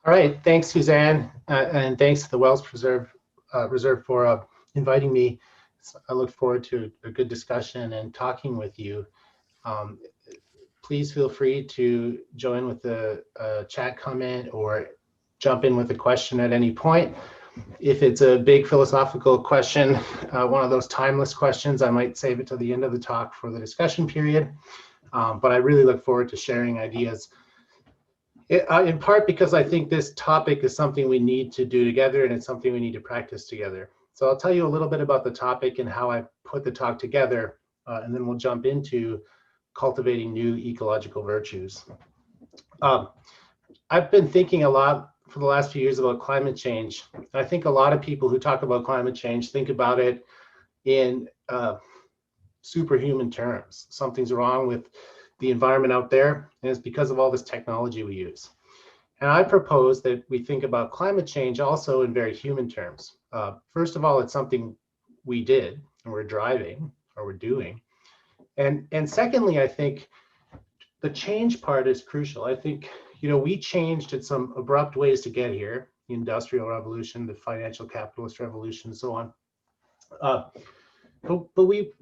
All right, thanks, Suzanne, and thanks to the Wells Reserve for inviting me. I look forward to a good discussion and talking with you. Um, Please feel free to join with a chat comment or jump in with a question at any point. If it's a big philosophical question, one of those timeless questions, I might save it to the end of the talk for the discussion period. But I really look forward to sharing ideas, in part because I think this topic is something we need to do together, and it's something we need to practice together. So I'll tell you a little bit about the topic and how I put the talk together, and then we'll jump into cultivating new ecological virtues. I've been thinking a lot for the last few years about climate change. I think a lot of people who talk about climate change think about it in superhuman terms. Something's wrong with the environment out there, and it's because of all this technology we use. And I propose that we think about climate change also in very human terms. First of all, it's something we did, and we're driving, or we're doing. And secondly, I think the change part is crucial. I think, we changed in some abrupt ways to get here: the Industrial Revolution, the financial capitalist revolution, and so on. But we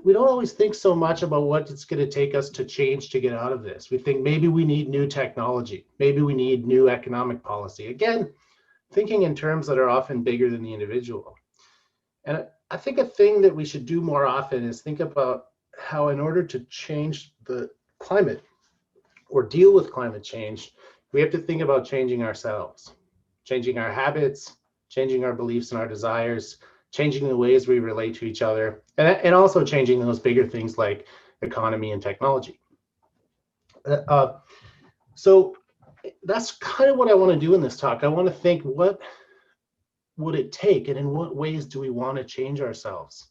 don't always think so much about what it's going to take us to change to get out of this. We think maybe we need new technology, maybe we need new economic policy. Again, thinking in terms that are often bigger than the individual. And I think a thing that we should do more often is think about how, in order to change the climate or deal with climate change, we have to think about changing ourselves, changing our habits, changing our beliefs and our desires, changing the ways we relate to each other, and also changing those bigger things like economy and technology. So that's kind of what I want to do in this talk. I want to think, what would it take, and in what ways do we want to change ourselves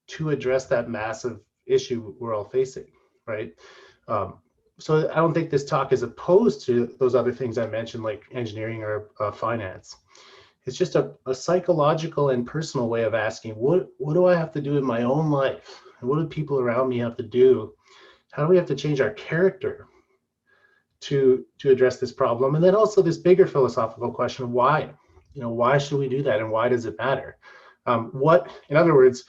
to address that massive issue we're all facing, right? So I don't think this talk is opposed to those other things I mentioned, like engineering or finance. It's just a psychological and personal way of asking, what do I have to do in my own life? And what do people around me have to do? How do we have to change our character to address this problem? And then also this bigger philosophical question of why? Why should we do that, and why does it matter? In other words,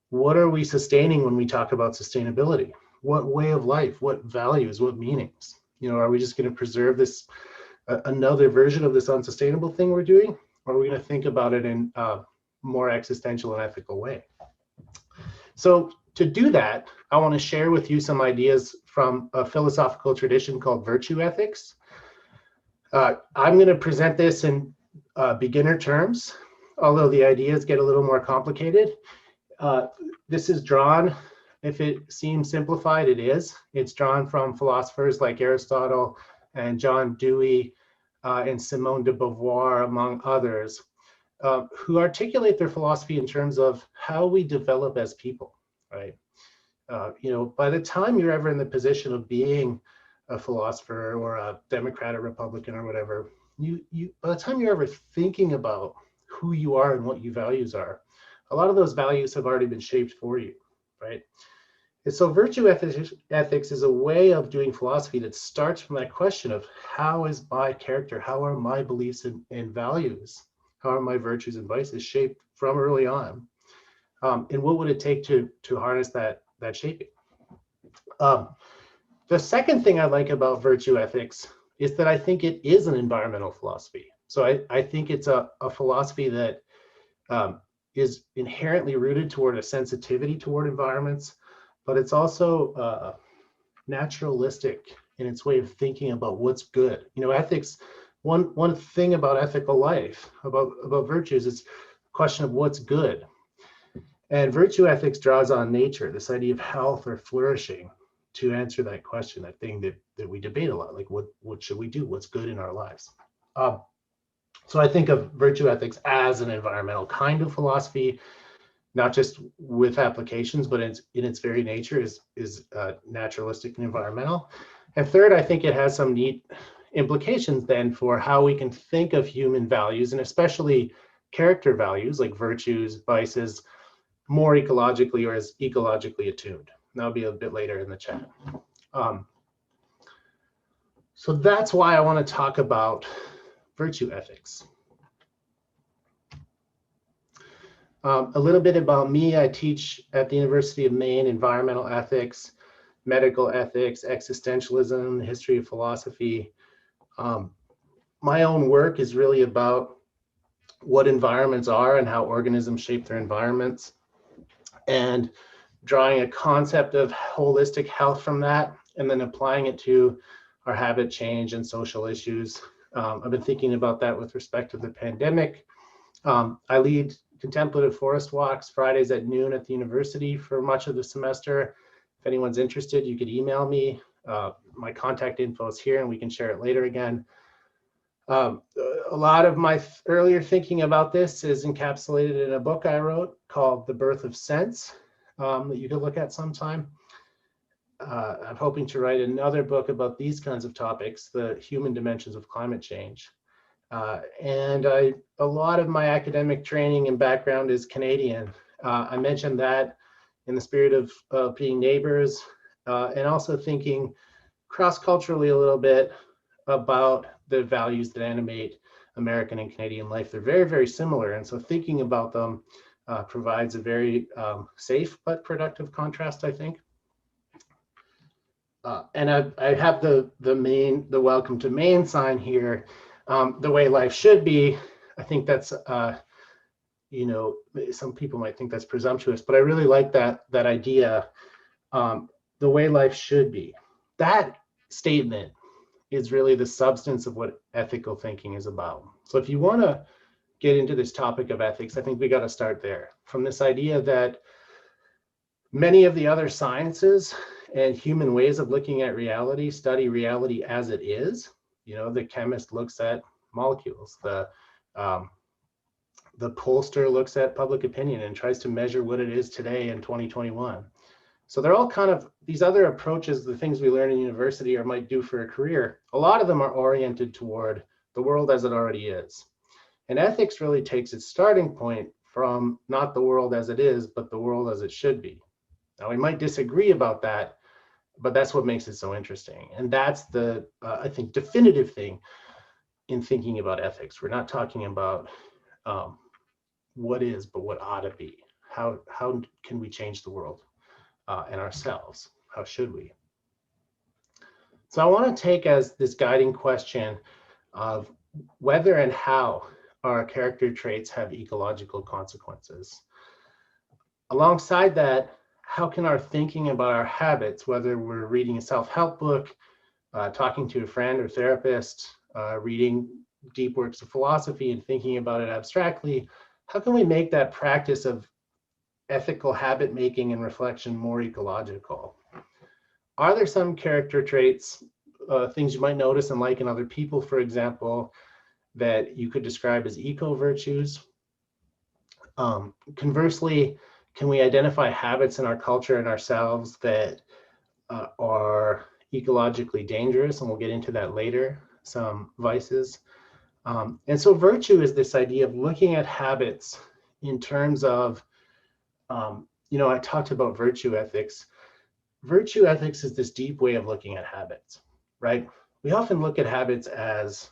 what are we sustaining when we talk about sustainability? What way of life, what values, what meanings? Are we just going to preserve this, another version of this unsustainable thing we're doing? Or are we going to think about it in a more existential and ethical way? So to do that, I want to share with you some ideas from a philosophical tradition called virtue ethics. I'm going to present this in beginner terms, although the ideas get a little more complicated. This is drawn, if it seems simplified, it is. It's drawn from philosophers like Aristotle and John Dewey and Simone de Beauvoir, among others, who articulate their philosophy in terms of how we develop as people, right? By the time you're ever in the position of being a philosopher or a Democrat or Republican or whatever, by the time you're ever thinking about who you are and what your values are, a lot of those values have already been shaped for you, right? And so virtue ethics is a way of doing philosophy that starts from that question of, how is my character, how are my beliefs and values, how are my virtues and vices shaped from early on? And what would it take to harness that shaping? The second thing I like about virtue ethics is that I think it is an environmental philosophy. So I think it's a philosophy that is inherently rooted toward a sensitivity toward environments, but it's also naturalistic in its way of thinking about what's good. Ethics, one thing about ethical life, about virtues, is a question of what's good. And virtue ethics draws on nature, this idea of health or flourishing, to answer that question, that thing that we debate a lot, like what should we do? What's good in our lives? So I think of virtue ethics as an environmental kind of philosophy, not just with applications, but in its very nature is naturalistic and environmental. And third, I think it has some neat implications then for how we can think of human values, and especially character values like virtues, vices, more ecologically or as ecologically attuned. And that'll be a bit later in the chat. So that's why I want to talk about virtue ethics. A little bit about me. I teach at the University of Maine environmental ethics, medical ethics, existentialism, the history of philosophy. My own work is really about what environments are and how organisms shape their environments, and drawing a concept of holistic health from that, and then applying it to our habit change and social issues. I've been thinking about that with respect to the pandemic. I lead contemplative forest walks Fridays at noon at the university for much of the semester. If anyone's interested, you could email me. My contact info is here and we can share it later again. A lot of my earlier thinking about this is encapsulated in a book I wrote called The Birth of Sense, that you could look at sometime. I'm hoping to write another book about these kinds of topics, the human dimensions of climate change. And a lot of my academic training and background is Canadian. I mentioned that in the spirit of being neighbors, and also thinking cross-culturally a little bit about the values that animate American and Canadian life. They're very, very similar. And so thinking about them provides a very safe but productive contrast, I think. And I have the welcome to Maine sign here. The way life should be. I think that's, you know, some people might think that's presumptuous, but I really like that idea, the way life should be. That statement is really the substance of what ethical thinking is about. So if you want to get into this topic of ethics, I think we got to start there, from this idea that many of the other sciences and human ways of looking at reality study reality as it is. You know, the chemist looks at molecules, the pollster looks at public opinion and tries to measure what it is today in 2021. So they're all kind of, these other approaches, the things we learn in university or might do for a career, a lot of them are oriented toward the world as it already is. And ethics really takes its starting point from not the world as it is, but the world as it should be. Now, we might disagree about that, but that's what makes it so interesting. And that's the, I think, definitive thing in thinking about ethics. We're not talking about what is, but what ought to be. How can we change the world and ourselves? How should we? So I want to take as this guiding question of whether and how our character traits have ecological consequences. Alongside that, how can our thinking about our habits, whether we're reading a self-help book, talking to a friend or therapist, reading deep works of philosophy and thinking about it abstractly, how can we make that practice of ethical habit making and reflection more ecological? Are there some character traits, things you might notice and like in other people, for example, that you could describe as eco-virtues? Conversely, can we identify habits in our culture and ourselves that are ecologically dangerous? And we'll get into that later, some vices. And so virtue is this idea of looking at habits in terms of, you know, I talked about virtue ethics. Virtue ethics is this deep way of looking at habits, right? We often look at habits as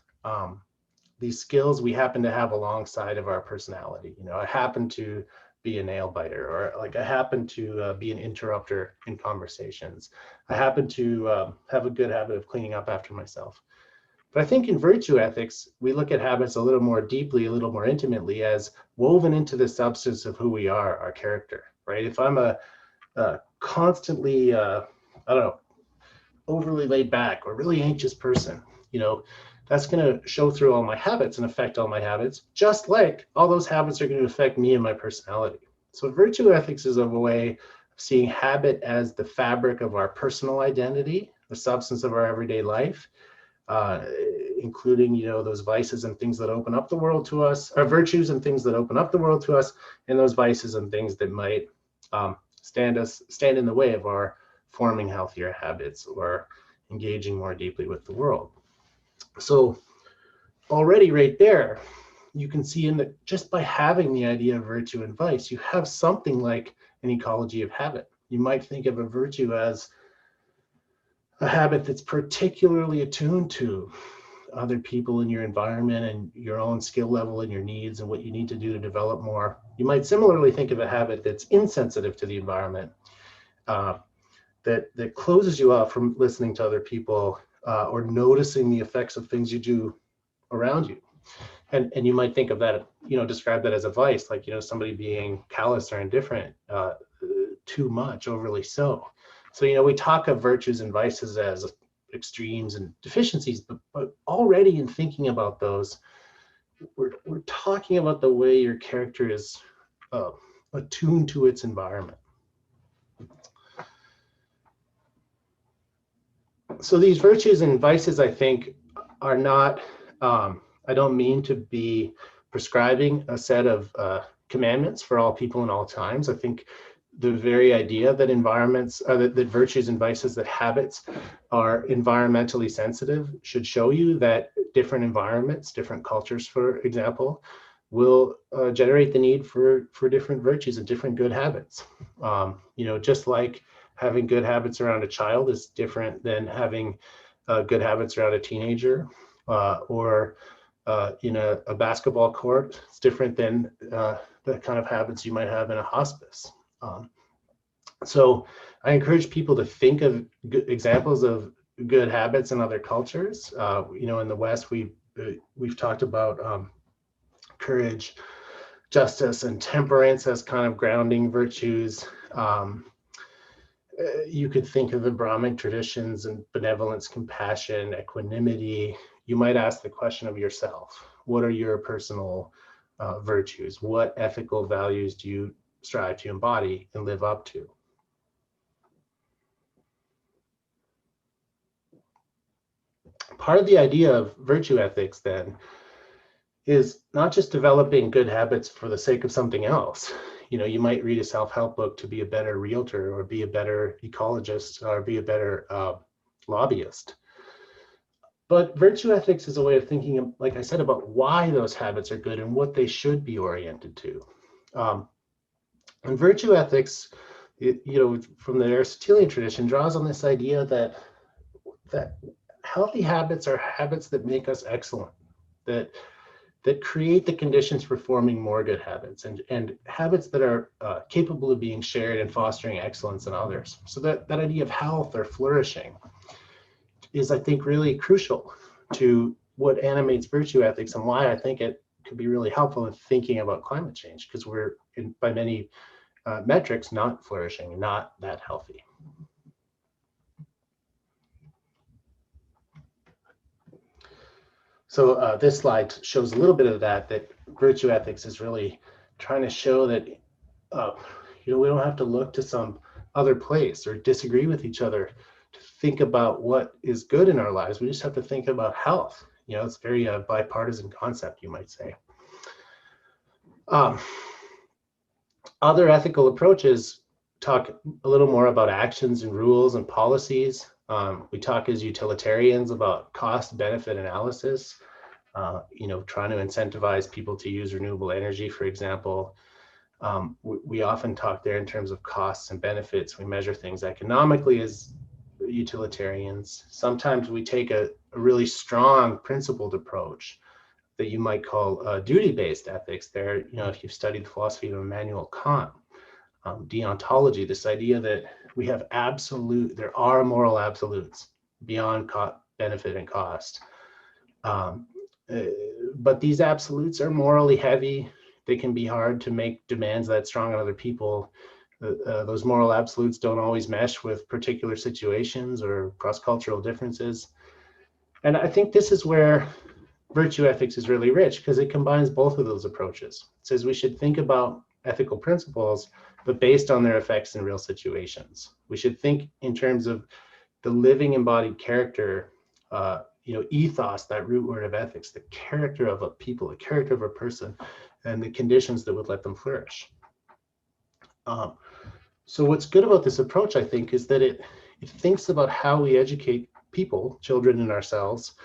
these skills we happen to have alongside of our personality. You know, I happen to be a nail biter, or like I happen to be an interrupter in conversations. I happen to have a good habit of cleaning up after myself. But I think in virtue ethics, we look at habits a little more deeply, a little more intimately, as woven into the substance of who we are, our character, right? If I'm a constantly, I don't know, overly laid back or really anxious person, you know, that's going to show through all my habits and affect all my habits, just like all those habits are going to affect me and my personality. So virtue ethics is a way of seeing habit as the fabric of our personal identity, the substance of our everyday life, including, you know, those vices and things that open up the world to us, or virtues and things that open up the world to us, and those vices and things that might stand in the way of our forming healthier habits or engaging more deeply with the world. So already right there, you can see in that just by having the idea of virtue and vice, you have something like an ecology of habit. You might think of a virtue as a habit that's particularly attuned to other people in your environment and your own skill level and your needs and what you need to do to develop more. You might similarly think of a habit that's insensitive to the environment, that closes you off from listening to other people or noticing the effects of things you do around you. And you might think of that, describe that as a vice, like, somebody being callous or indifferent, too much, overly so. So, we talk of virtues and vices as extremes and deficiencies, but already in thinking about those, we're talking about the way your character is attuned to its environment. So these virtues and vices, I think, are not, I don't mean to be prescribing a set of commandments for all people in all times. I think the very idea that that virtues and vices, that habits are environmentally sensitive should show you that different environments, different cultures, for example, will generate the need for different virtues and different good habits. Just like having good habits around a child is different than having good habits around a teenager, or in a basketball court. It's different than the kind of habits you might have in a hospice. So I encourage people to think of examples of good habits in other cultures. In the West, we've talked about courage, justice, and temperance as kind of grounding virtues. You could think of the Brahmic traditions and benevolence, compassion, equanimity. You might ask the question of yourself: what are your personal virtues? What ethical values do you strive to embody and live up to? Part of the idea of virtue ethics, then, is not just developing good habits for the sake of something else. You might read a self-help book to be a better realtor, or be a better ecologist, or be a better lobbyist. But virtue ethics is a way of thinking, like I said, about why those habits are good and what they should be oriented to. And virtue ethics, from the Aristotelian tradition, draws on this idea that healthy habits are habits that make us excellent, that create the conditions for forming more good habits, and habits that are capable of being shared and fostering excellence in others. So that idea of health or flourishing is, I think, really crucial to what animates virtue ethics, and why I think it could be really helpful in thinking about climate change, because we're, by many metrics, not flourishing, not that healthy. So this slide shows a little bit of that virtue ethics is really trying to show that we don't have to look to some other place or disagree with each other to think about what is good in our lives. We just have to think about health. It's a very bipartisan concept, you might say. Other ethical approaches talk a little more about actions and rules and policies. We talk as utilitarians about cost-benefit analysis, trying to incentivize people to use renewable energy, for example. We often talk there in terms of costs and benefits. We measure things economically as utilitarians. Sometimes we take a really strong principled approach that you might call duty-based ethics. There, if you've studied the philosophy of Immanuel Kant, deontology, this idea that we have there are moral absolutes beyond benefit and cost. But these absolutes are morally heavy. They can be hard to make demands that strong on other people. Those moral absolutes don't always mesh with particular situations or cross-cultural differences. And I think this is where virtue ethics is really rich, because it combines both of those approaches. It says we should think about ethical principles, but based on their effects in real situations. We should think in terms of the living embodied character, ethos, that root word of ethics, the character of a people, the character of a person, and the conditions that would let them flourish. So what's good about this approach, I think, is that it thinks about how we educate people, children and ourselves,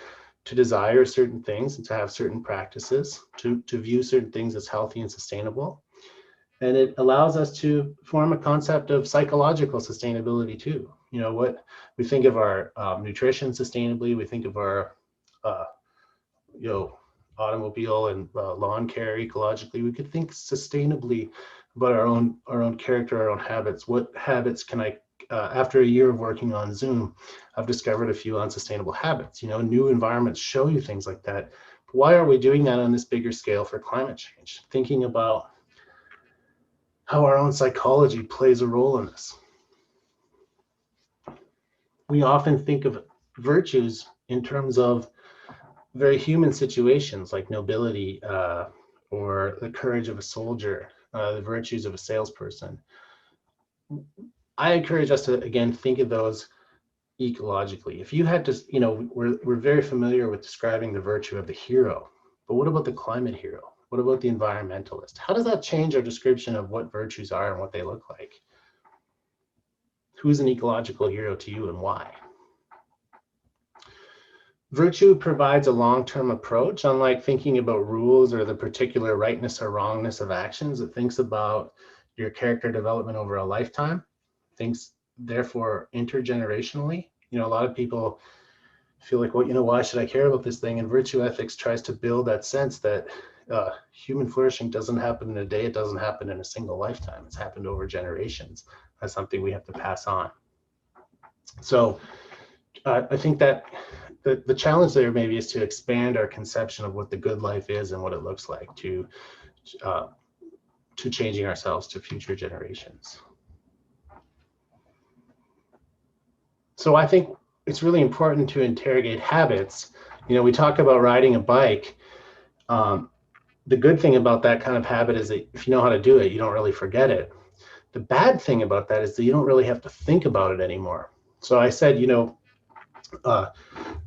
to desire certain things and to have certain practices, to view certain things as healthy and sustainable. And it allows us to form a concept of psychological sustainability too. What we think of our nutrition sustainably, we think of our automobile and lawn care ecologically. We could think sustainably about our own character, our own habits. What habits can I, after a year of working on Zoom, I've discovered a few unsustainable habits. New environments show you things like that. Why are we doing that on this bigger scale for climate change? Thinking about how our own psychology plays a role in this. We often think of virtues in terms of very human situations like nobility or the courage of a soldier, the virtues of a salesperson. I encourage us to, again, think of those ecologically. If you had to, we're very familiar with describing the virtue of the hero, but what about the climate hero? What about the environmentalist? How does that change our description of what virtues are and what they look like? Who's an ecological hero to you and why? Virtue provides a long-term approach, unlike thinking about rules or the particular rightness or wrongness of actions. It thinks about your character development over a lifetime, thinks therefore intergenerationally. A lot of people feel like, well, why should I care about this thing? And virtue ethics tries to build that sense that human flourishing doesn't happen in a day. It doesn't happen in a single lifetime. It's happened over generations. That's something we have to pass on. So I think that the challenge there maybe is to expand our conception of what the good life is and what it looks like to changing ourselves to future generations. So I think it's really important to interrogate habits. We talk about riding a bike. The good thing about that kind of habit is that if you know how to do it, you don't really forget it. The bad thing about that is that you don't really have to think about it anymore. So I said,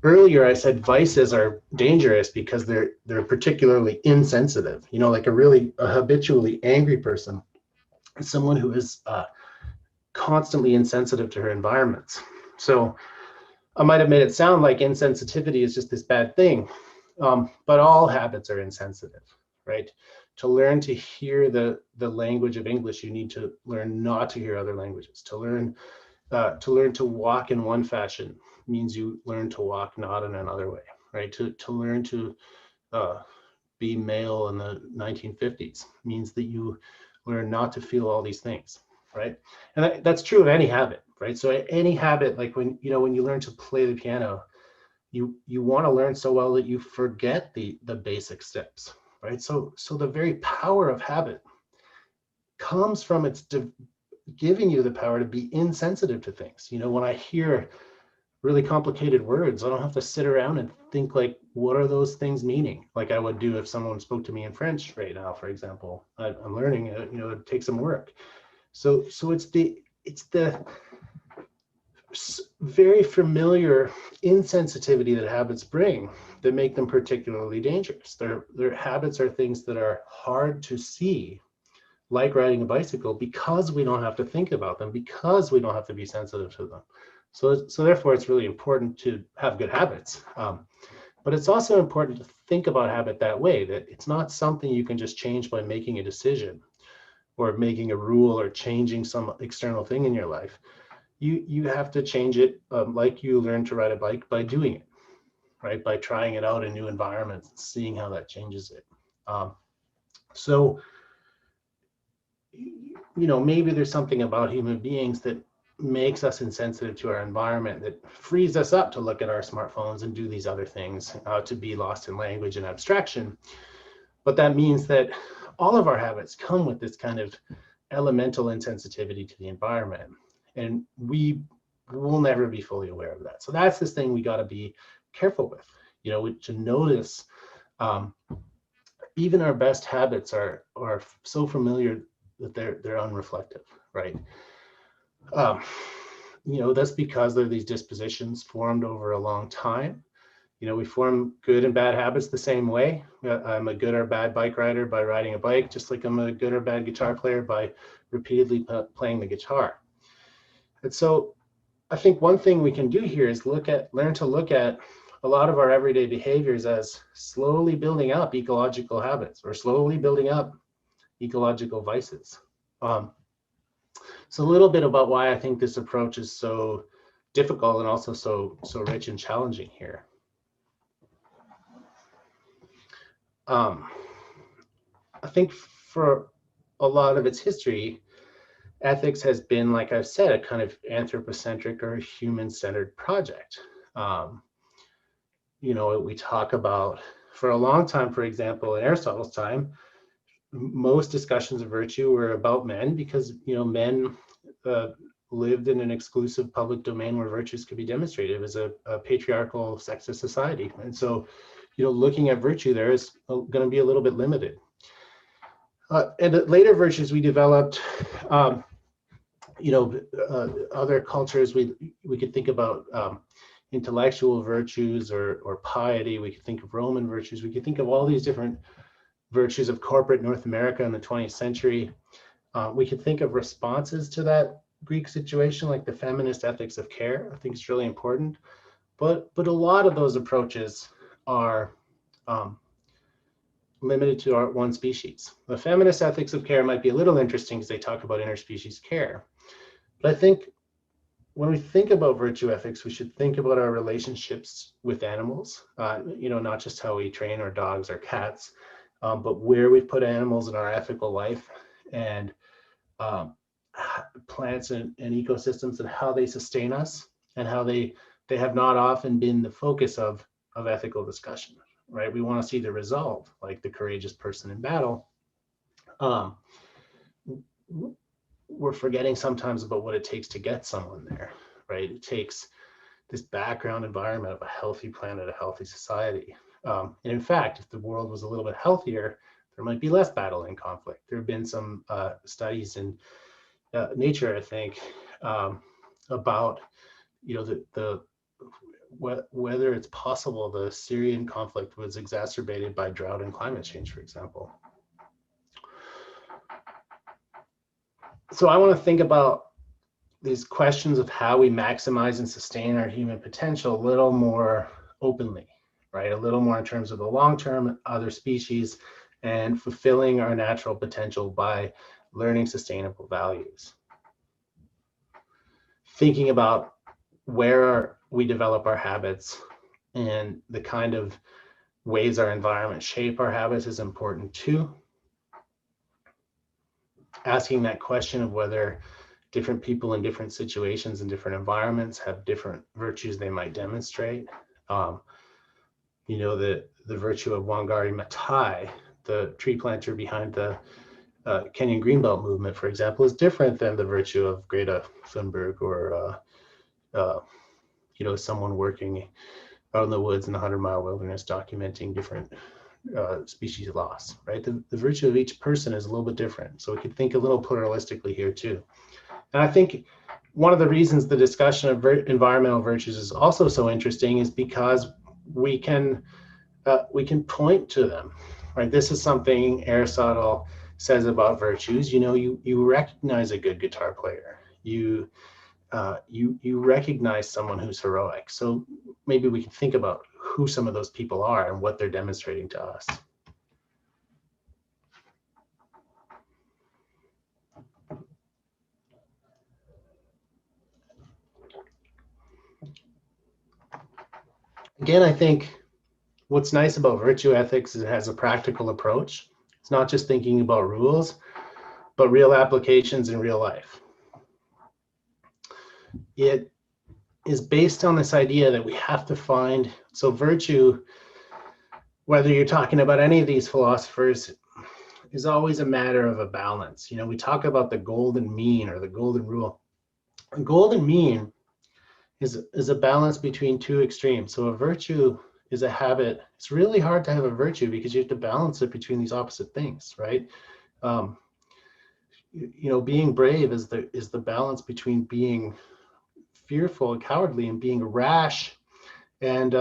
earlier I said vices are dangerous because they're particularly insensitive. Like a habitually angry person is someone who is constantly insensitive to her environments. So I might have made it sound like insensitivity is just this bad thing, but all habits are insensitive, right? To learn to hear the language of English, you need to learn not to hear other languages. To learn to walk in one fashion means you learn to walk not in another way, right? To learn to be male in the 1950s means that you learn not to feel all these things, right? And that's true of any habit, right? So any habit, like when you learn to play the piano, you want to learn so well that you forget the basic steps, right? So the very power of habit comes from its giving you the power to be insensitive to things. When I hear really complicated words, I don't have to sit around and think like, what are those things meaning? Like I would do if someone spoke to me in French right now, for example. I'm learning, it takes some work. So it's the very familiar insensitivity that habits bring that make them particularly dangerous. Their habits are things that are hard to see, like riding a bicycle, because we don't have to think about them, because we don't have to be sensitive to them. So therefore, it's really important to have good habits. But it's also important to think about habit that way, that it's not something you can just change by making a decision or making a rule or changing some external thing in your life. You have to change it like you learn to ride a bike, by doing it, right? By trying it out in new environments and seeing how that changes it. So maybe there's something about human beings that makes us insensitive to our environment, that frees us up to look at our smartphones and do these other things, to be lost in language and abstraction. But that means that all of our habits come with this kind of elemental insensitivity to the environment, and we will never be fully aware of that. So that's this thing we got to be careful with, to notice even our best habits are so familiar that they're unreflective, right? That's because they're these dispositions formed over a long time. We form good and bad habits the same way. I'm a good or bad bike rider by riding a bike, just like I'm a good or bad guitar player by repeatedly playing the guitar. And so I think one thing we can do here is learn to look at a lot of our everyday behaviors as slowly building up ecological habits, or slowly building up ecological vices. So a little bit about why I think this approach is so difficult and also so rich and challenging here. I think for a lot of its history, ethics has been, like I've said, a kind of anthropocentric or human-centered project. Um, we talk about, for a long time, for example, in Aristotle's time, most discussions of virtue were about men because, men lived in an exclusive public domain where virtues could be demonstrated. It was a patriarchal, sexist society. And so, looking at virtue there is going to be a little bit limited. And the later virtues we developed, other cultures, we could think about intellectual virtues or piety. We could think of Roman virtues. We could think of all these different virtues of corporate North America in the 20th century. We could think of responses to that Greek situation, like the feminist ethics of care. I think it's really important. But a lot of those approaches are limited to our one species. The feminist ethics of care might be a little interesting because they talk about interspecies care. But I think when we think about virtue ethics, we should think about our relationships with animals, not just how we train our dogs or cats, but where we put animals in our ethical life, and plants and ecosystems, and how they sustain us, and how they have not often been the focus of ethical discussion, right? We want to see the result, like the courageous person in battle. We're forgetting sometimes about what it takes to get someone there, right? It takes this background environment of a healthy planet, a healthy society. And in fact, if the world was a little bit healthier, there might be less battle and conflict. There have been some studies in Nature, I think, about whether it's possible the Syrian conflict was exacerbated by drought and climate change, for example. So I want to think about these questions of how we maximize and sustain our human potential a little more openly, right? A little more in terms of the long-term, other species, and fulfilling our natural potential by learning sustainable values. Thinking about where we develop our habits and the kind of ways our environment shape our habits is important too. Asking that question of whether different people in different situations and different environments have different virtues they might demonstrate. The virtue of Wangari Maathai, the tree planter behind the Kenyan Greenbelt movement, for example, is different than the virtue of Greta Thunberg or someone working out in the woods in the 100-mile wilderness documenting different species loss, right? The virtue of each person is a little bit different. So we could think a little pluralistically here too. And I think one of the reasons the discussion of environmental virtues is also so interesting is because we can point to them, right? This is something Aristotle says about virtues. You recognize a good guitar player. You recognize someone who's heroic. So maybe we can think about who some of those people are and what they're demonstrating to us. Again, I think what's nice about virtue ethics is it has a practical approach. It's not just thinking about rules, but real applications in real life. It is based on this idea that we have to find, so virtue, whether you're talking about any of these philosophers, is always a matter of a balance. We talk about the golden mean or the golden rule. A golden mean is a balance between two extremes. So a virtue is a habit. It's really hard to have a virtue because you have to balance it between these opposite things, right? Being brave is the balance between being fearful and cowardly and being rash and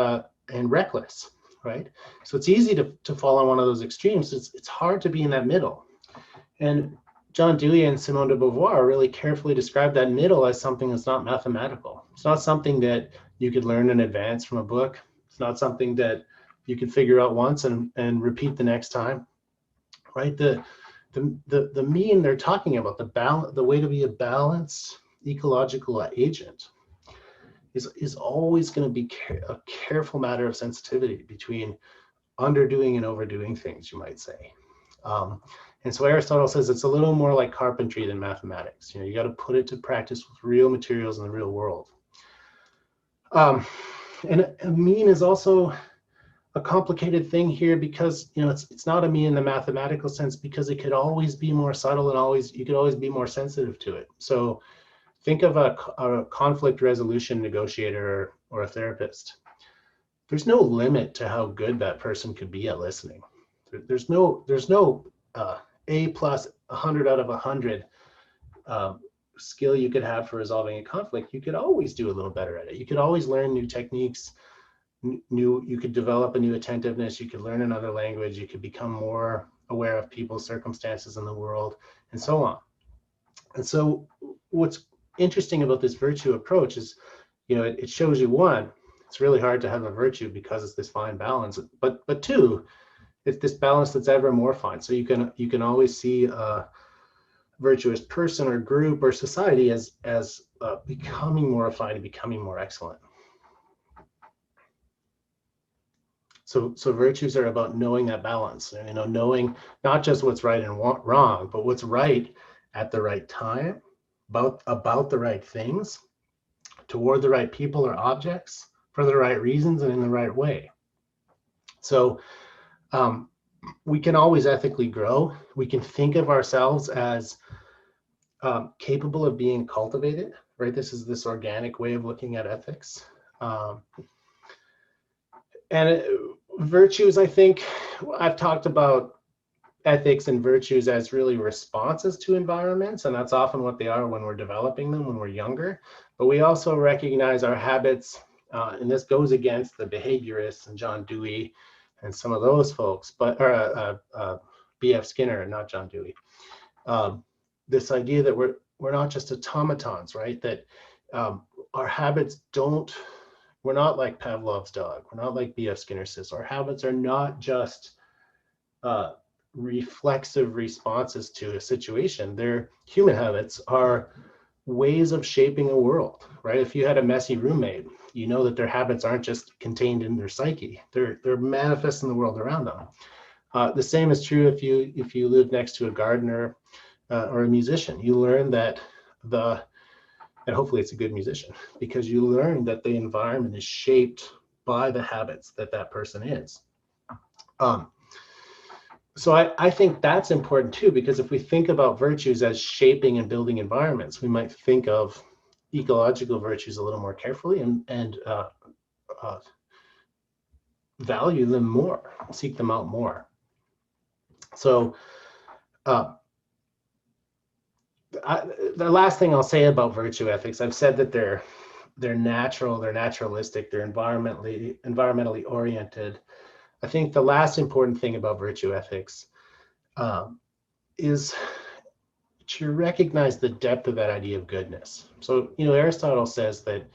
reckless, right? So it's easy to fall on one of those extremes. It's hard to be in that middle. And John Dewey and Simone de Beauvoir really carefully describe that middle as something that's not mathematical. It's not something that you could learn in advance from a book. It's not something that you could figure out once and repeat the next time, right? The mean they're talking about, the way to be a balanced ecological agent is always going to be a careful matter of sensitivity between underdoing and overdoing things, you might say. And so Aristotle says it's a little more like carpentry than mathematics. You got to put it to practice with real materials in the real world. And a mean is also a complicated thing here because it's not a mean in the mathematical sense, because it could always be more subtle and you could always be more sensitive to it. So think of a conflict resolution negotiator or a therapist. There's no limit to how good that person could be at listening. There's no A plus 100 out of 100 skill you could have for resolving a conflict. You could always do a little better at it. You could always learn new techniques. You could develop a new attentiveness. You could learn another language. You could become more aware of people's circumstances in the world, and so on. And so what's interesting about this virtue approach is, it shows you, one, it's really hard to have a virtue because it's this fine balance, but two, it's this balance that's ever more fine. So you can always see a virtuous person or group or society as becoming more refined and becoming more excellent. So virtues are about knowing that balance, knowing not just what's right and wrong, but what's right at the right time, about the right things, toward the right people or objects, for the right reasons and in the right way. So we can always ethically grow. We can think of ourselves as capable of being cultivated, right? This is this organic way of looking at ethics. Virtues, I think, I've talked about ethics and virtues as really responses to environments, and that's often what they are when we're developing them, when we're younger. But we also recognize our habits, and this goes against the behaviorists and John Dewey and some of those folks, B.F. Skinner, not John Dewey. This idea that we're not just automatons, right? That our habits we're not like Pavlov's dog. We're not like B.F. Skinner says. Our habits are not just reflexive responses to a situation. Human habits are ways of shaping a world, right? If you had a messy roommate, you know that their habits aren't just contained in their psyche. They're manifest in the world around them. The same is true if you live next to a gardener or a musician. You learn that and hopefully it's a good musician, because you learn that the environment is shaped by the habits that person is. So I think that's important too, because if we think about virtues as shaping and building environments, we might think of ecological virtues a little more carefully and value them more, seek them out more. So the last thing I'll say about virtue ethics, I've said that they're natural, they're naturalistic, they're environmentally oriented. I think the last important thing about virtue ethics is to recognize the depth of that idea of goodness. So, Aristotle says that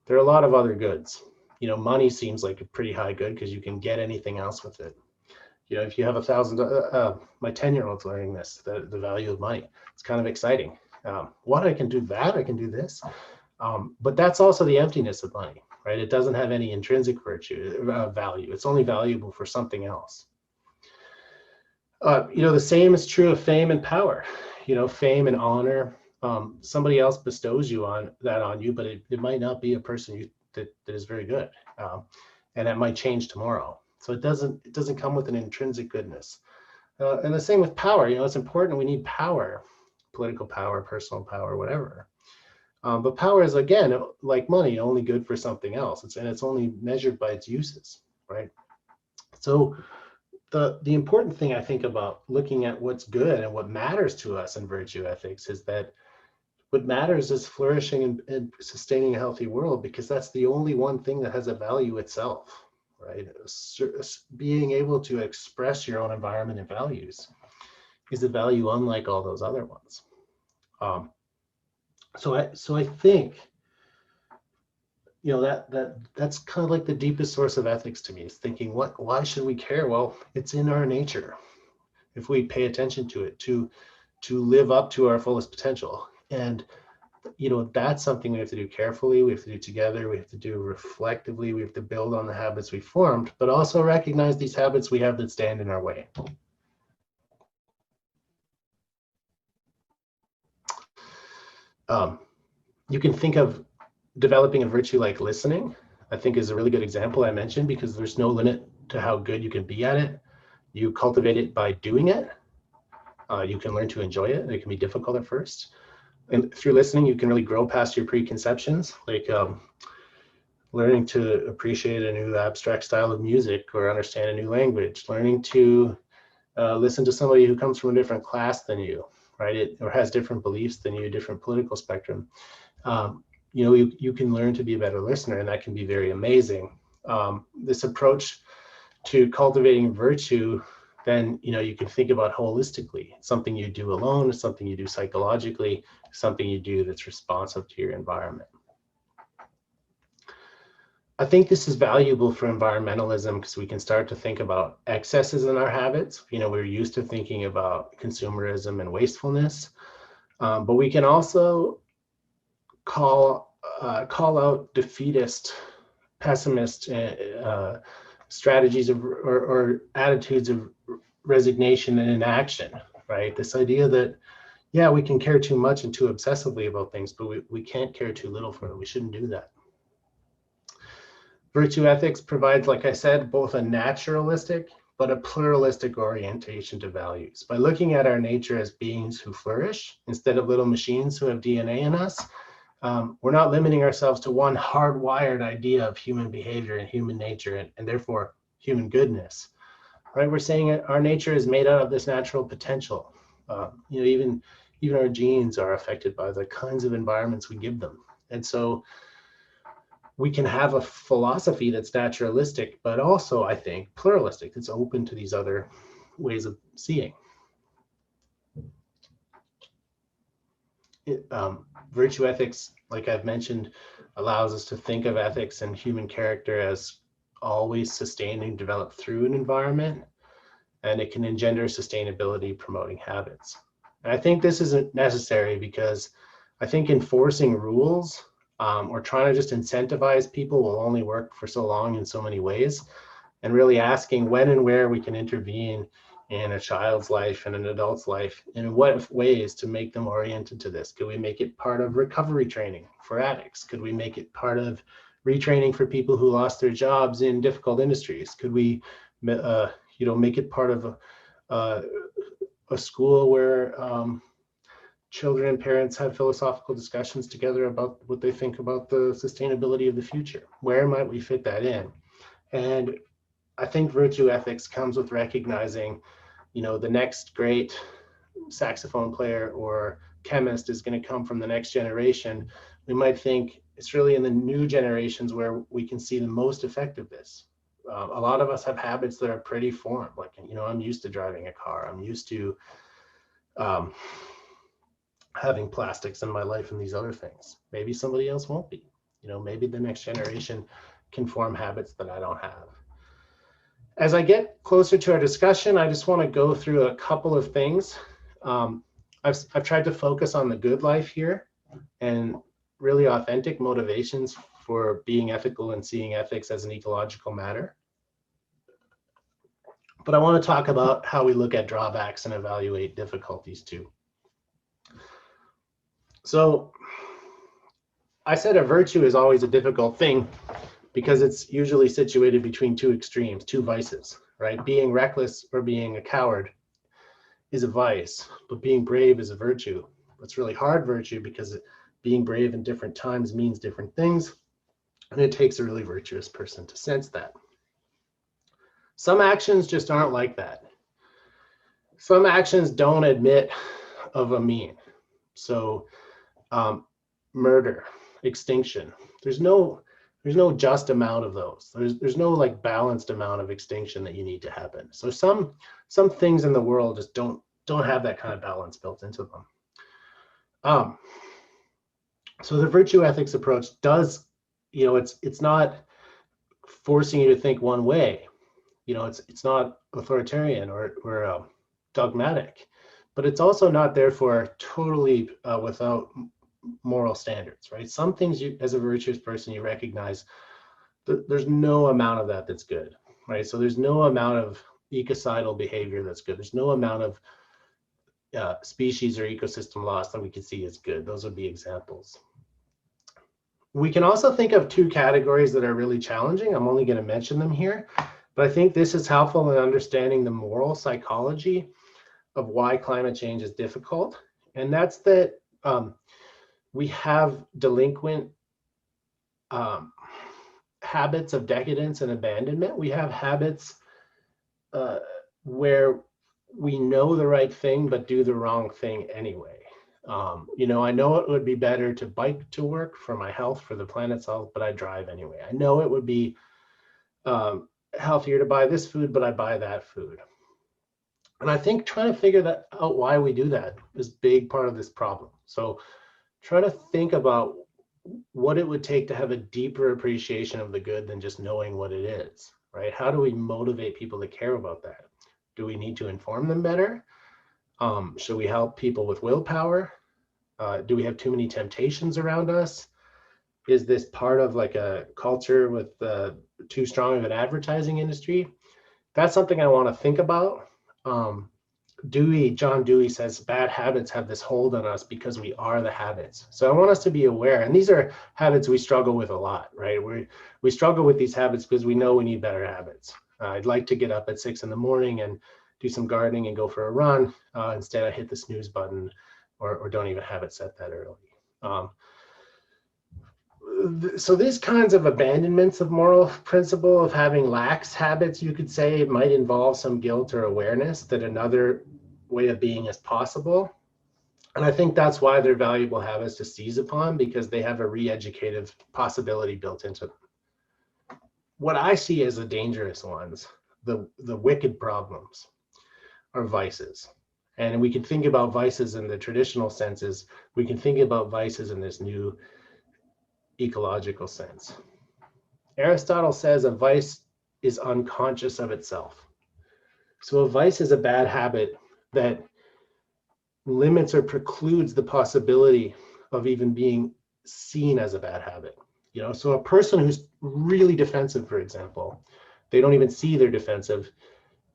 there are a lot of other goods. Money seems like a pretty high good because you can get anything else with it. If you have $1,000, my 10-year-old's learning this, the value of money. It's kind of exciting. I can do that, I can do this. But that's also the emptiness of money, right? It doesn't have any intrinsic value. It's only valuable for something else. The same is true of fame and power. Fame and honor. Somebody else bestows on you, but it might not be a person that is very good, and that might change tomorrow. So it doesn't come with an intrinsic goodness. And the same with power. It's important. We need power, political power, personal power, whatever. But power is, again, like money, only good for something else. It's only measured by its uses, right? So the important thing I think about looking at what's good and what matters to us in virtue ethics is that what matters is flourishing and sustaining a healthy world, because that's the only one thing that has a value itself, right? Being able to express your own environment and values is a value unlike all those other ones. So I think, that's kind of like the deepest source of ethics to me, is thinking, why should we care? Well, it's in our nature, if we pay attention to it, to live up to our fullest potential. And that's something we have to do carefully, we have to do together, we have to do reflectively, we have to build on the habits we formed, but also recognize these habits we have that stand in our way. You can think of developing a virtue like listening, I think is a really good example I mentioned, because there's no limit to how good you can be at it. You cultivate it by doing it. You can learn to enjoy it. It can be difficult at first. And through listening, you can really grow past your preconceptions, like learning to appreciate a new abstract style of music or understand a new language, learning to listen to somebody who comes from a different class than you, right? Or has different beliefs than you, different political spectrum. You can learn to be a better listener, and that can be very amazing. This approach to cultivating virtue, then you can think about holistically. Something you do alone, something you do psychologically, something you do that's responsive to your environment. I think this is valuable for environmentalism because we can start to think about excesses in our habits. We're used to thinking about consumerism and wastefulness, but we can also call out defeatist, pessimist strategies or attitudes of resignation and inaction, right? This idea that, yeah, we can care too much and too obsessively about things, but we can't care too little for it. We shouldn't do that. Virtue ethics provides, like I said, both a naturalistic but a pluralistic orientation to values. By looking at our nature as beings who flourish instead of little machines who have DNA in us, we're not limiting ourselves to one hardwired idea of human behavior and human nature and therefore human goodness, right? We're saying our nature is made out of this natural potential. Even our genes are affected by the kinds of environments we give them. And so we can have a philosophy that's naturalistic, but also, I think, pluralistic, that's open to these other ways of seeing. Virtue ethics, like I've mentioned, allows us to think of ethics and human character as always sustained and developed through an environment, and it can engender sustainability promoting habits. And I think this isn't necessary because I think enforcing rules or trying to just incentivize people will only work for so long in so many ways, and really asking when and where we can intervene in a child's life and an adult's life, and in what ways to make them oriented to this. Could we make it part of recovery training for addicts? Could we make it part of retraining for people who lost their jobs in difficult industries? Could we make it part of a school where children and parents have philosophical discussions together about what they think about the sustainability of the future? Where might we fit that in? And I think virtue ethics comes with recognizing, the next great saxophone player or chemist is going to come from the next generation. We might think it's really in the new generations where we can see the most effectiveness. A lot of us have habits that are pretty formed. Like, I'm used to driving a car. I'm used to having plastics in my life and these other things. Maybe somebody else won't be. Maybe the next generation can form habits that I don't have. As I get closer to our discussion, I just want to go through a couple of things. I've tried to focus on the good life here and really authentic motivations for being ethical and seeing ethics as an ecological matter. But I want to talk about how we look at drawbacks and evaluate difficulties too. So I said a virtue is always a difficult thing because it's usually situated between two extremes, two vices, right? Being reckless or being a coward is a vice, but being brave is a virtue. It's really hard virtue because being brave in different times means different things, and it takes a really virtuous person to sense that. Some actions just aren't like that. Some actions don't admit of a mean. So murder, extinction, there's no just amount of those. There's no like balanced amount of extinction that you need to happen. So some things in the world just don't have that kind of balance built into them. So the virtue ethics approach does, it's not forcing you to think one way. It's not authoritarian or dogmatic, but it's also not therefore totally without moral standards, right? Some things you, as a virtuous person, you recognize there's no amount of that that's good, right? So there's no amount of ecocidal behavior that's good. There's no amount of species or ecosystem loss that we can see as good. Those would be examples. We can also think of two categories that are really challenging. I'm only going to mention them here, but I think this is helpful in understanding the moral psychology of why climate change is difficult. And that's that we have delinquent habits of decadence and abandonment. We have habits where we know the right thing, but do the wrong thing anyway. You know, I know it would be better to bike to work for my health, for the planet's health, but I drive anyway. I know it would be healthier to buy this food, but I buy that food. And I think trying to figure that out, why we do that, is a big part of this problem. So try to think about what it would take to have a deeper appreciation of the good than just knowing what it is, right? How do we motivate people to care about that? Do we need to inform them better? Should we help people with willpower? Do we have too many temptations around us? Is this part of like a culture with too strong of an advertising industry? That's something I want to think about. John Dewey says bad habits have this hold on us because we are the habits. So I want us to be aware, and these are habits we struggle with a lot, right? We struggle with these habits because we know we need better habits. I'd like to get up at 6 in the morning and do some gardening and go for a run. Instead, I hit the snooze button or don't even have it set that early. So these kinds of abandonments of moral principle, of having lax habits, you could say, it might involve some guilt or awareness that another way of being is possible. And I think that's why they're valuable habits to seize upon, because they have a re-educative possibility built into them. What I see as the dangerous ones, the wicked problems, are vices. And we can think about vices in the traditional senses. We can think about vices in this new ecological sense. Aristotle says a vice is unconscious of itself. So a vice is a bad habit that limits or precludes the possibility of even being seen as a bad habit. You know, so a person who's really defensive, for example, they don't even see they're defensive.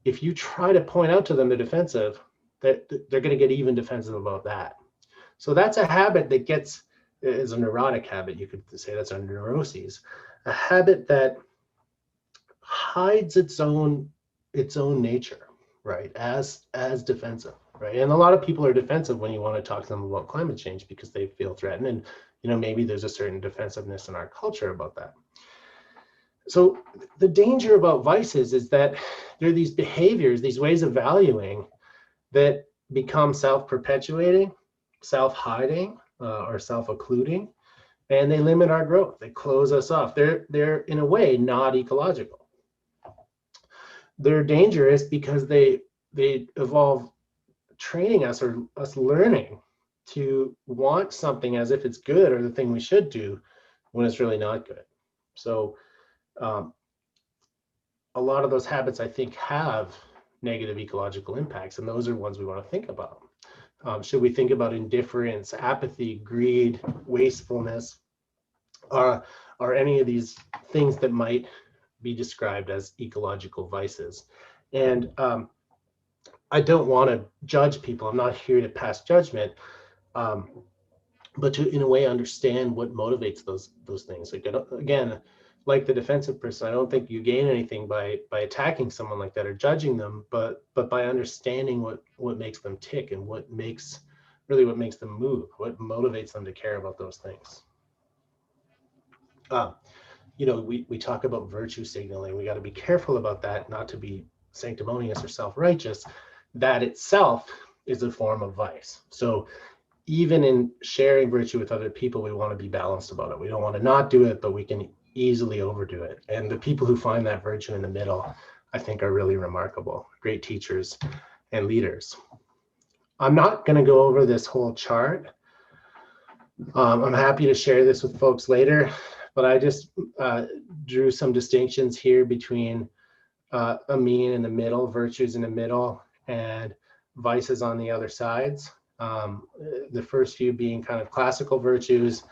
If you try to point out to them they're defensive, they're going to get even defensive about that. So that's a habit that is a neurotic habit. You could say that's a neuroses, a habit that hides its own nature, right, as defensive, right? And a lot of people are defensive when you want to talk to them about climate change because they feel threatened, and you know, maybe there's a certain defensiveness in our culture about that. So the danger about vices is that there are these behaviors, these ways of valuing that become self-perpetuating, self-hiding, or self-occluding, and they limit our growth. They close us off. They're in a way not ecological. They're dangerous because they evolve training us, or us learning to want something as if it's good or the thing we should do when it's really not good. So a lot of those habits, I think, have negative ecological impacts, and those are ones we want to think about. Should we think about indifference, apathy, greed, wastefulness, are any of these things that might be described as ecological vices? And I don't want to judge people. I'm not here to pass judgment, but to, in a way, understand what motivates those things. Like, again, like the defensive person, I don't think you gain anything by attacking someone like that or judging them, but by understanding what makes them tick and what makes them move, what motivates them to care about those things. You know, we talk about virtue signaling. We got to be careful about that, not to be sanctimonious or self-righteous. That itself is a form of vice. So even in sharing virtue with other people, we want to be balanced about it. We don't want to not do it, but we can easily overdo it. And the people who find that virtue in the middle, I think, are really remarkable, great teachers and leaders. I'm not going to go over this whole chart. I'm happy to share this with folks later, but I just drew some distinctions here between a mean in the middle, virtues in the middle, and vices on the other sides. The first few being kind of classical virtues,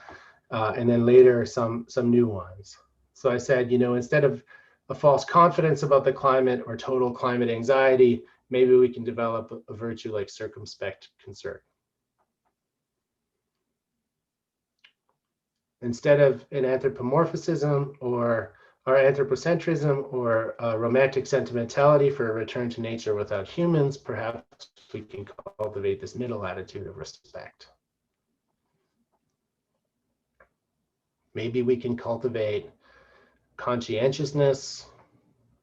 and then later some new ones. So I said, instead of a false confidence about the climate or total climate anxiety, maybe we can develop a virtue like circumspect concern. Instead of an anthropomorphism or anthropocentrism or romantic sentimentality for a return to nature without humans, perhaps we can cultivate this middle attitude of respect. Maybe we can cultivate conscientiousness,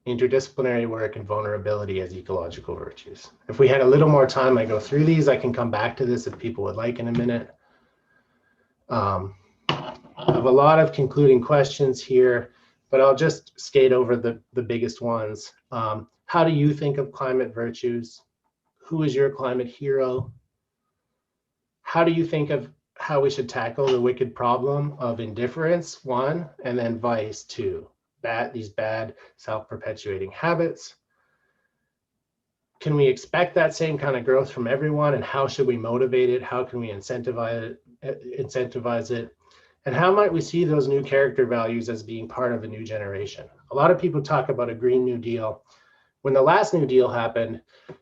interdisciplinary work, and vulnerability as ecological virtues. If we had a little more time, I go through these. I can come back to this if people would like in a minute. I have a lot of concluding questions here, but I'll just skate over the biggest ones. How do you think of climate virtues? Who is your climate hero? How do you think of how we should tackle the wicked problem of indifference, one, and then vice, two? These bad self-perpetuating habits. Can we expect that same kind of growth from everyone, and how should we motivate it? How can we incentivize it? And how might we see those new character values as being part of a new generation? A lot of people talk about a Green New Deal. When the last New Deal happened,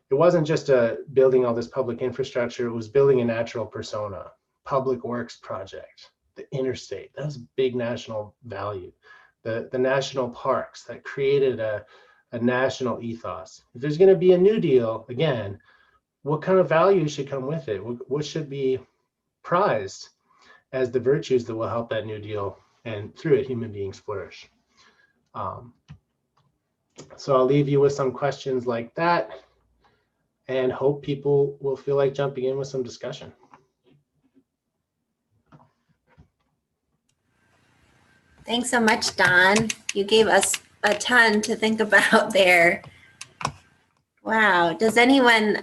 it wasn't just building all this public infrastructure, it was building a natural persona, public works project, the interstate. That was a big national value. The national parks that created a national ethos. If there's going to be a New Deal, again, what kind of values should come with it? What should be prized as the virtues that will help that New Deal and through it human beings flourish? So I'll leave you with some questions like that and hope people will feel like jumping in with some discussion. Thanks so much, Don. You gave us a ton to think about there. Wow. Does anyone,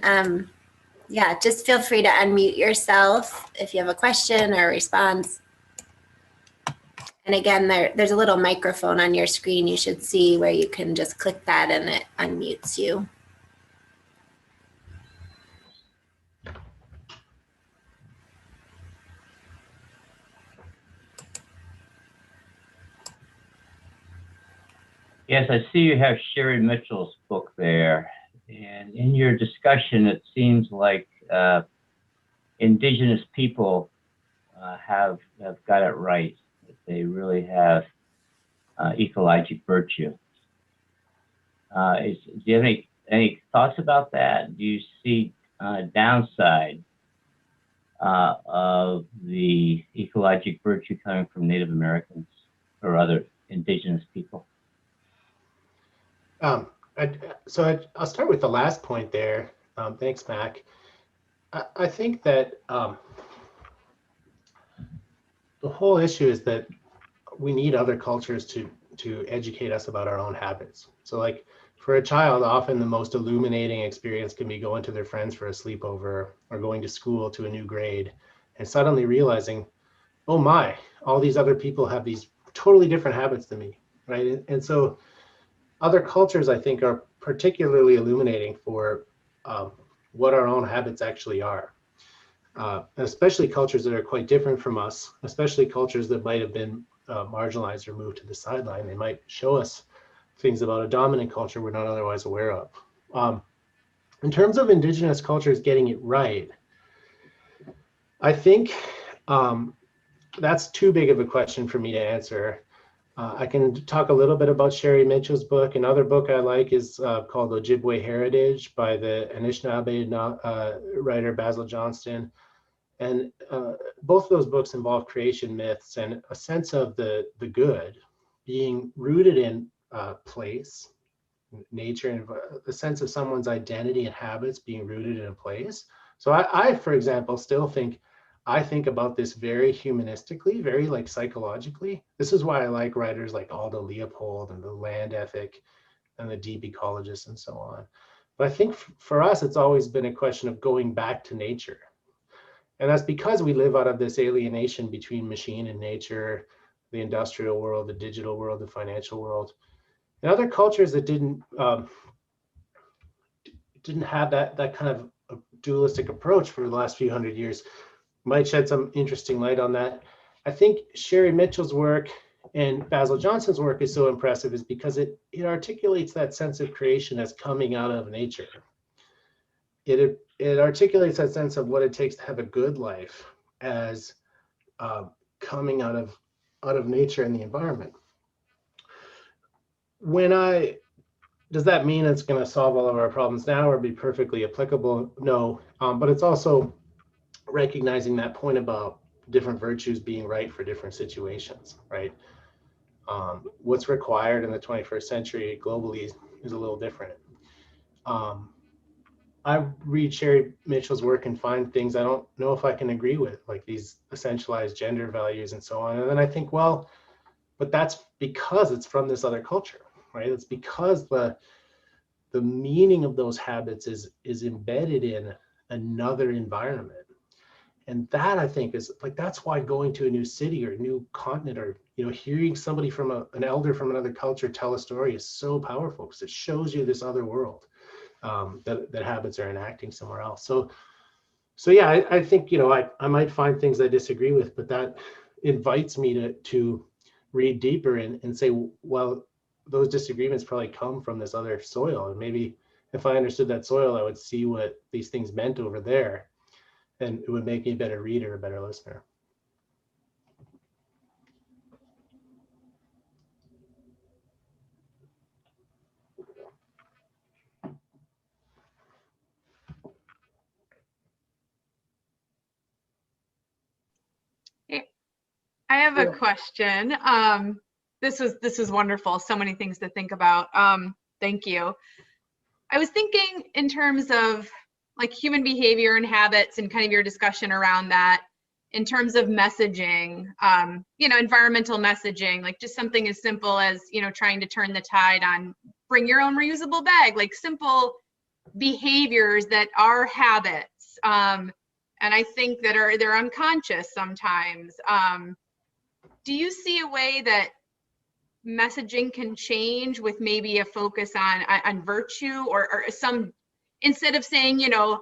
yeah, just feel free to unmute yourself if you have a question or a response. And again, there's a little microphone on your screen. You should see where you can just click that and it unmutes you. Yes, I see you have Sherry Mitchell's book there. And in your discussion, it seems like indigenous people have got it right. That they really have ecologic virtue. Do you have any thoughts about that? Do you see downside of the ecologic virtue coming from Native Americans or other indigenous people? I'll start with the last point there. Thanks, Mac. I think that the whole issue is that we need other cultures to educate us about our own habits. So like for a child, often the most illuminating experience can be going to their friends for a sleepover or going to school to a new grade and suddenly realizing, oh my, all these other people have these totally different habits than me, right? And so other cultures, I think, are particularly illuminating for what our own habits actually are, especially cultures that are quite different from us, especially cultures that might have been marginalized or moved to the sideline. They might show us things about a dominant culture we're not otherwise aware of. In terms of indigenous cultures getting it right, I think that's too big of a question for me to answer. I can talk a little bit about Sherry Mitchell's book. Another book I like is called Ojibwe Heritage by the Anishinaabe writer Basil Johnston. And both of those books involve creation myths and a sense of the good being rooted in place, nature, and the sense of someone's identity and habits being rooted in a place. So I for example, still think about this very humanistically, very like psychologically. This is why I like writers like Aldo Leopold and the land ethic and the deep ecologists and so on. But I think for us, it's always been a question of going back to nature. And that's because we live out of this alienation between machine and nature, the industrial world, the digital world, the financial world. And other cultures that didn't have that kind of dualistic approach for the last few hundred years might shed some interesting light on that. I think Sherry Mitchell's work and Basil Johnson's work is so impressive is because it articulates that sense of creation as coming out of nature. It articulates that sense of what it takes to have a good life as coming out of nature and the environment. Does that mean it's going to solve all of our problems now or be perfectly applicable? No, but it's also recognizing that point about different virtues being right for different situations, right? What's required in the 21st century globally is a little different. I read Sherry Mitchell's work and find things I don't know if I can agree with, like these essentialized gender values and so on. And then I think, well, but that's because it's from this other culture, right? It's because the meaning of those habits is embedded in another environment. And that I think is like, that's why going to a new city or a new continent or, you know, hearing somebody from an elder from another culture tell a story is so powerful because it shows you this other world that habits are enacting somewhere else. So yeah, I think, you know, I might find things I disagree with, but that invites me to read deeper and say, well, those disagreements probably come from this other soil. And maybe if I understood that soil, I would see what these things meant over there. And it would make me a better reader, a better listener. I have a question. This was wonderful. So many things to think about. Thank you. I was thinking in terms of like human behavior and habits and kind of your discussion around that in terms of messaging, you know, environmental messaging, like just something as simple as, you know, trying to turn the tide on bring your own reusable bag, like simple behaviors that are habits. And I think that they're unconscious sometimes. Do you see a way that messaging can change with maybe a focus on virtue or some, instead of saying, you know,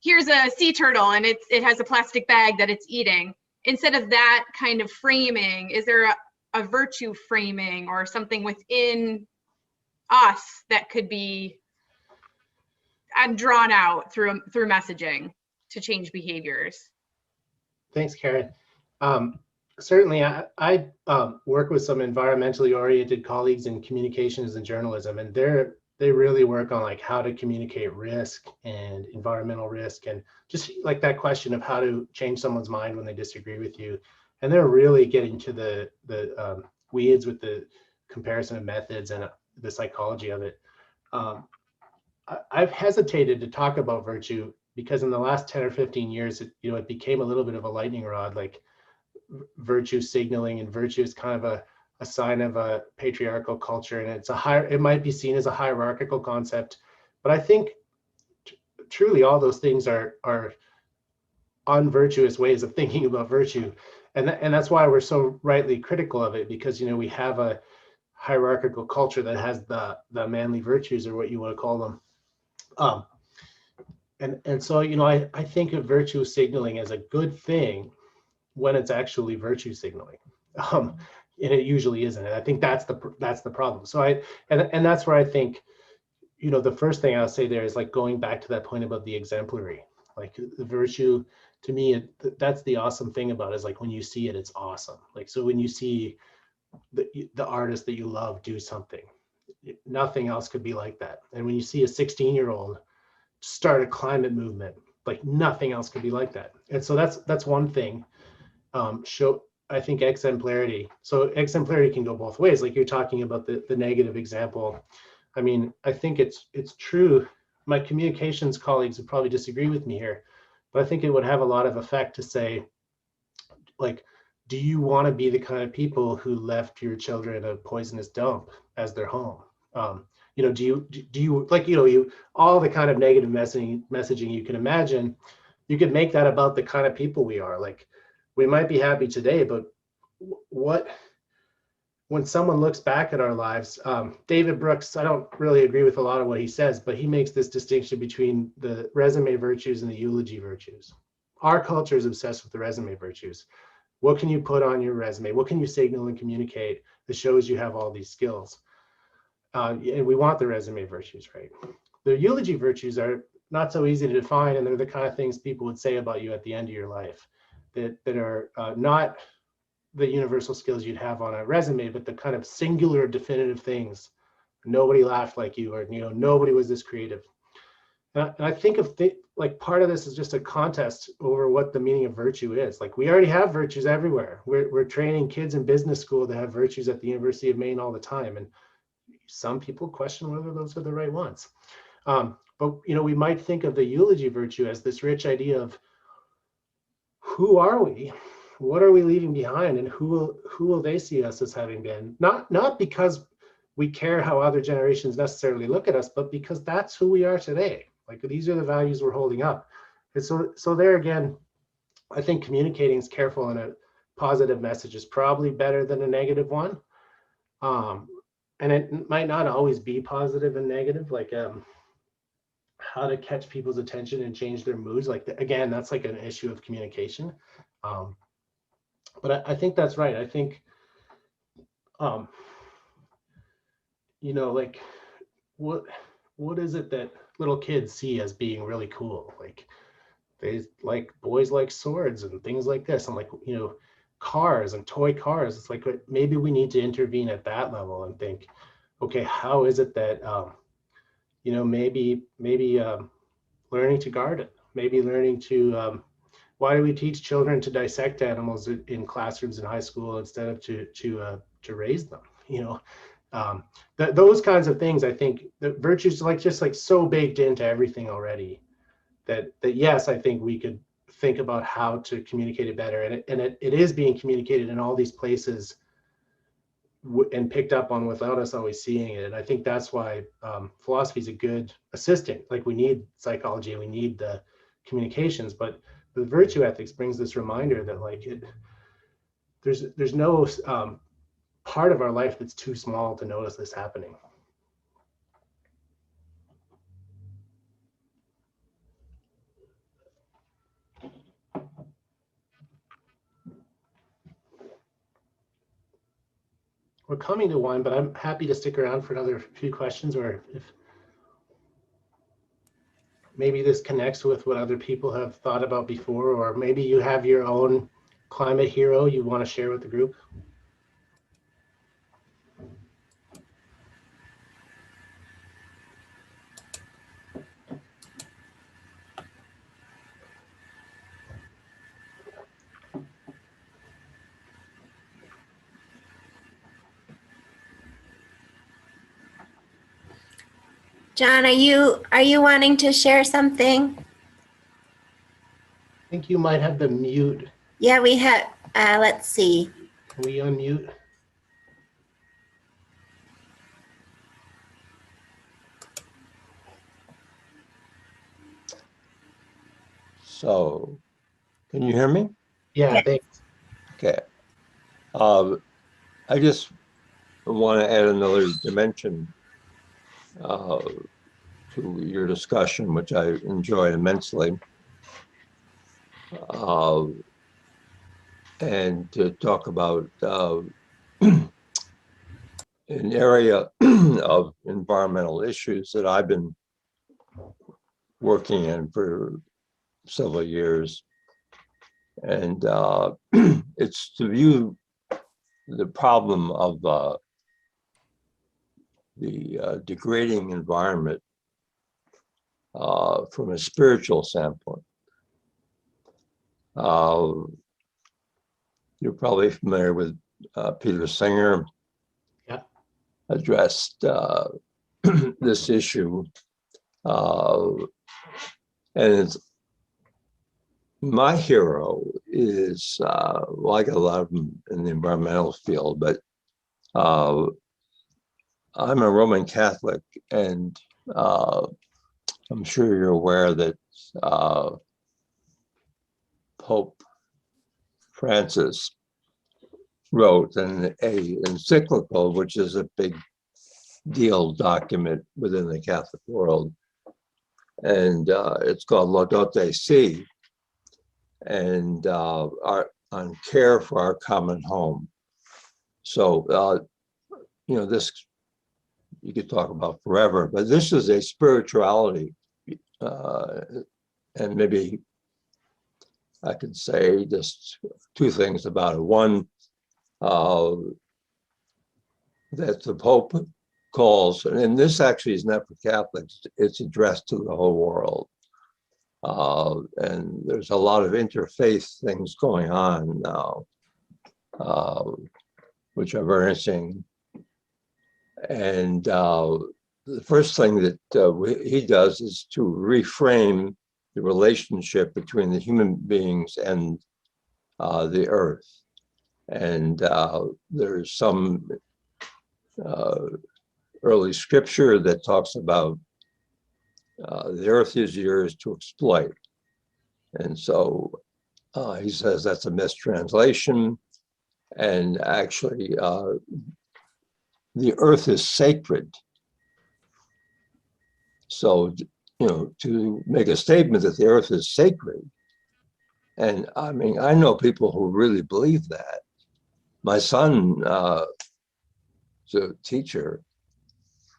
here's a sea turtle and it has a plastic bag that it's eating, instead of that kind of framing, is there a virtue framing or something within us that could be drawn out through messaging to change behaviors? Thanks, Karen. Certainly, I work with some environmentally oriented colleagues in communications and journalism, and they really work on like how to communicate risk and environmental risk, and just like that question of how to change someone's mind when they disagree with you. And they're really getting to the weeds with the comparison of methods and the psychology of it. I've hesitated to talk about virtue because in the last 10 or 15 years, it became a little bit of a lightning rod, like virtue signaling, and virtue is kind of a sign of a patriarchal culture, and it might be seen as a hierarchical concept, but I think truly all those things are unvirtuous ways of thinking about virtue, and that's why we're so rightly critical of it, because we have a hierarchical culture that has the manly virtues, or what you want to call them, and so I think of virtue signaling as a good thing when it's actually virtue signaling, and it usually isn't. And I think that's the problem. So and that's where I think, the first thing I'll say there is like going back to that point about the exemplary, like the virtue. To me, that's the awesome thing about it, is like when you see it, it's awesome. Like, so when you see the artist that you love do something, nothing else could be like that. And when you see a 16-year-old start a climate movement, like nothing else could be like that. And so that's one thing. I think exemplarity. So exemplarity can go both ways. Like you're talking about the negative example. I mean, I think it's true. My communications colleagues would probably disagree with me here, but I think it would have a lot of effect to say, like, do you want to be the kind of people who left your children a poisonous dump as their home? Do you like, all the kind of negative messaging you can imagine, you could make that about the kind of people we are. Like, we might be happy today, but what when someone looks back at our lives, David Brooks, I don't really agree with a lot of what he says, but he makes this distinction between the resume virtues and the eulogy virtues. Our culture is obsessed with the resume virtues. What can you put on your resume? What can you signal and communicate that shows you have all these skills? And we want the resume virtues, right? The eulogy virtues are not so easy to define, and they're the kind of things people would say about you at the end of your life that are not the universal skills you'd have on a resume, but the kind of singular definitive things. Nobody laughed like you, or nobody was this creative. And I think of like part of this is just a contest over what the meaning of virtue is. Like we already have virtues everywhere. We're training kids in business school to have virtues at the University of Maine all the time, and some people question whether those are the right ones. But we might think of the eulogy virtue as this rich idea of who are we, what are we leaving behind, and who will they see us as having been? Not because we care how other generations necessarily look at us, but because that's who we are today. Like these are the values we're holding up. And so there again, I think communicating is careful, and a positive message is probably better than a negative one. And it might not always be positive and negative, like how to catch people's attention and change their moods. Like again, that's like an issue of communication. But I think that's right. I think, like what is it that little kids see as being really cool? Like they like boys like swords and things like this. And like, cars and toy cars. It's like maybe we need to intervene at that level and think, okay, how is it that maybe learning to garden, maybe learning to why do we teach children to dissect animals in classrooms in high school instead of to raise them? Those kinds of things. I think the virtues just like so baked into everything already that yes, I think we could think about how to communicate it better, and it is being communicated in all these places and picked up on without us always seeing it. And I think that's why philosophy is a good assistant. Like we need psychology, we need the communications, but the virtue ethics brings this reminder that like there's no part of our life that's too small to notice this happening. We're coming to one, but I'm happy to stick around for another few questions, or if maybe this connects with what other people have thought about before, or maybe you have your own climate hero you want to share with the group. John, are you wanting to share something? I think you might have the mute. Yeah, we have, let's see. Can we unmute? So, can you hear me? Yeah, Yeah. thanks. Okay. I just want to add another dimension to your discussion, which I enjoyed immensely. And to talk about an area of environmental issues that I've been working in for several years. And it's to view the problem of the degrading environment from a spiritual standpoint. You're probably familiar with Peter Singer. Yeah. Addressed this issue, and it's my hero is like a lot of them in the environmental field, but I'm a Roman Catholic, and I'm sure you're aware that Pope Francis wrote an encyclical, which is a big deal document within the Catholic world. And it's called Laudato Si, and on care for our common home. So, this you could talk about forever, but this is a spirituality. And maybe I could say just two things about it. One, that the Pope calls, and this actually is not for Catholics, it's addressed to the whole world. And there's a lot of interfaith things going on now, which are very interesting. And the first thing that he does is to reframe the relationship between the human beings and the earth. And there's some early scripture that talks about the earth is yours to exploit. And so he says that's a mistranslation. And actually, the earth is sacred. So, to make a statement that the earth is sacred, and I mean, I know people who really believe that. My son is a teacher.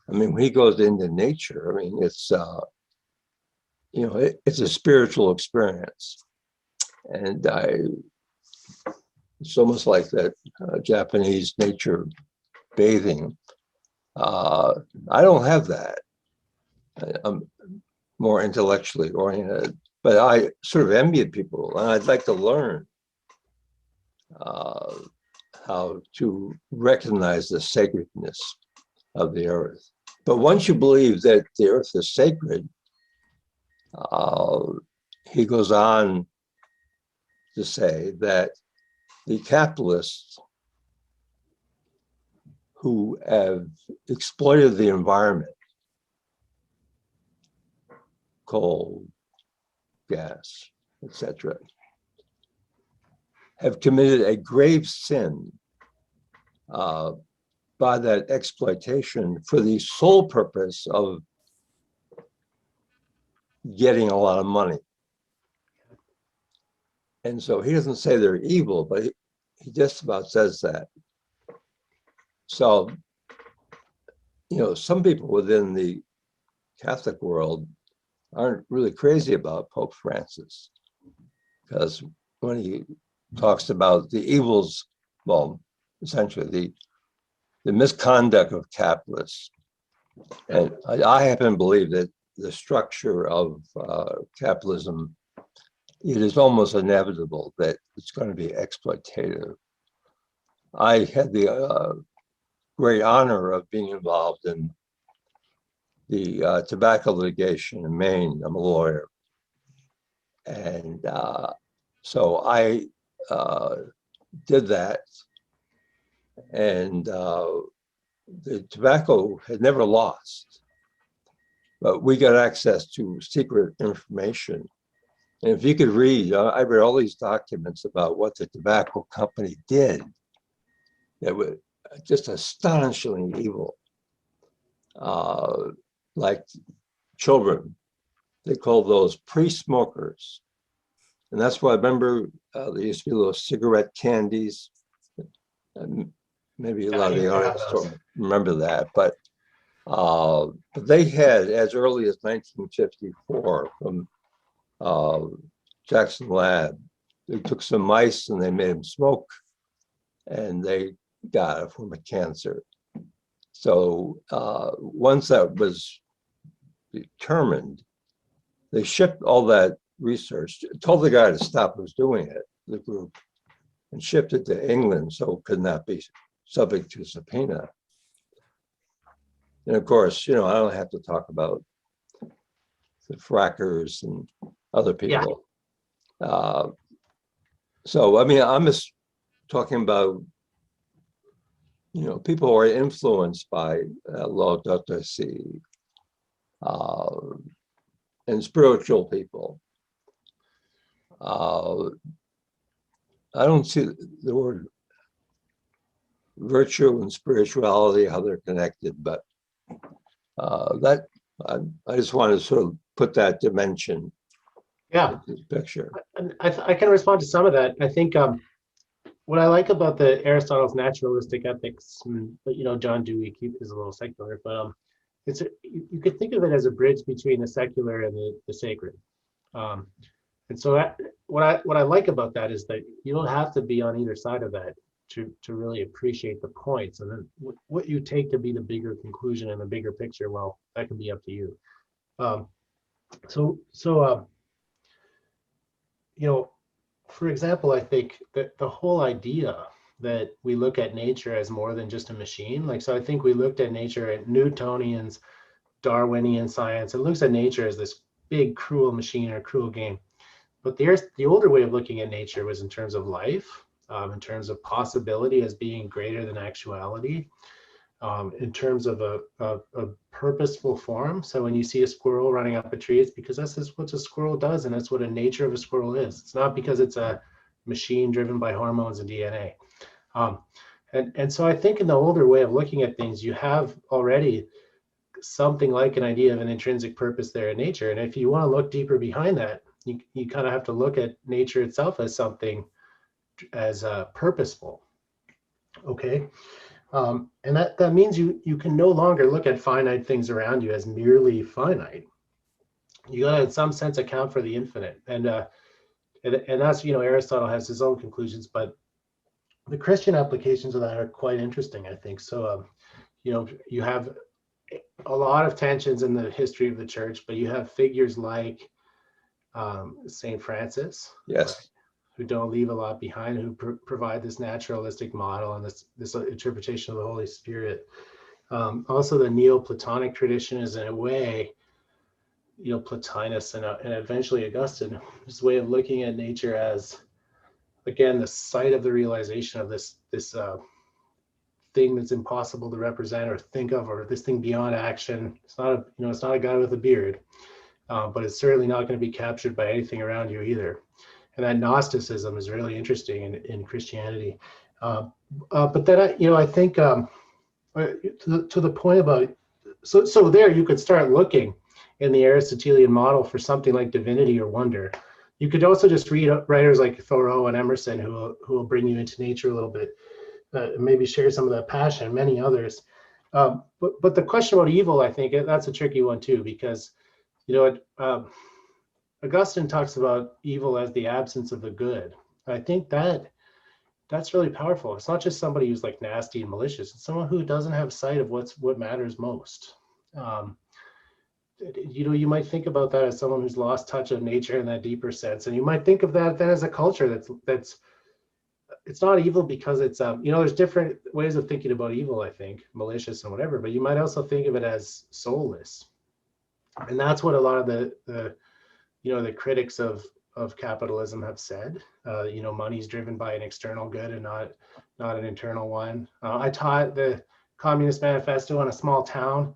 I mean, when he goes into nature, I mean, it's it's a spiritual experience, and it's almost like that Japanese nature bathing. I don't have that. I'm more intellectually oriented, but I sort of envy people, and I'd like to learn how to recognize the sacredness of the earth. But once you believe that the earth is sacred, he goes on to say that the capitalists who have exploited the environment, coal, gas, etc., have committed a grave sin by that exploitation for the sole purpose of getting a lot of money. And so he doesn't say they're evil, but he just about says that. So, some people within the Catholic world aren't really crazy about Pope Francis, because when he talks about the evils, well, essentially the misconduct of capitalists, and I happen to believe that the structure of capitalism, it is almost inevitable that it's going to be exploitative. I had the great honor of being involved in the tobacco litigation in Maine. I'm a lawyer. And so I did that. And the tobacco had never lost, but we got access to secret information. And if you could read, I read all these documents about what the tobacco company did that were just astonishingly evil. Like children, they called those pre-smokers. And that's why I remember there used to be little cigarette candies. And maybe a lot of the audience don't remember that, but they had, as early as 1954, from Jackson Lab, they took some mice and they made them smoke, and they got a form of cancer. So once that was determined, they shipped all that research, told the guy to stop who was doing it, the group, and shipped it to England so it could not be subject to subpoena. And of course, I don't have to talk about the frackers and other people. Yeah. So, I mean, I'm just talking about, people who are influenced by Laudato Si, and spiritual people. I don't see the word virtue and spirituality, how they're connected, but that I just want to sort of put that dimension Yeah, into the picture. and I can respond to some of that. I think what I like about the Aristotle's naturalistic ethics, but John Dewey is a little secular, but you could think of it as a bridge between the secular and the sacred. And so what I like about that is that you don't have to be on either side of that to really appreciate the points, and then what you take to be the bigger conclusion and the bigger picture, well, that can be up to you. So for example, I think that the whole idea that we look at nature as more than just a machine, so I think we looked at nature at Newtonian's Darwinian science. It looks at nature as this big cruel machine or cruel game. But the older way of looking at nature was in terms of life, in terms of possibility as being greater than actuality, in terms of a purposeful form. So when you see a squirrel running up a tree, it's because that's just what a squirrel does, and that's what a nature of a squirrel is. It's not because it's a machine driven by hormones and DNA. And so I think in the older way of looking at things, you have already something like an idea of an intrinsic purpose there in nature. And if you want to look deeper behind that, you kind of have to look at nature itself as something as purposeful. Okay. And that means you can no longer look at finite things around you as merely finite. You got to in some sense account for the infinite. And that's, Aristotle has his own conclusions, but the Christian applications of that are quite interesting, I think. So, you have a lot of tensions in the history of the church, but you have figures like St. Francis, Yes. who don't leave a lot behind, who provide this naturalistic model and this interpretation of the Holy Spirit. Also, the Neoplatonic tradition is in a way, Plotinus and eventually Augustine, this way of looking at nature as, again, the site of the realization of this thing that's impossible to represent or think of, or this thing beyond action. It's not a guy with a beard, but it's certainly not going to be captured by anything around you either. And that Gnosticism is really interesting in Christianity. But then I think to the point about so there you could start looking in the Aristotelian model for something like divinity or wonder. You could also just read writers like Thoreau and Emerson who will bring you into nature a little bit, maybe share some of that passion, many others. But the question about evil, I think that's a tricky one too, because Augustine talks about evil as the absence of the good. I think that's really powerful. It's not just somebody who's like nasty and malicious. It's someone who doesn't have sight of what matters most. You might think about that as someone who's lost touch of nature in that deeper sense, and you might think of that then as a culture that's it's not evil because it's there's different ways of thinking about evil. I think malicious and whatever, but you might also think of it as soulless, and that's what a lot of the critics of capitalism have said. Money's driven by an external good and not an internal one. I taught the Communist Manifesto in a small town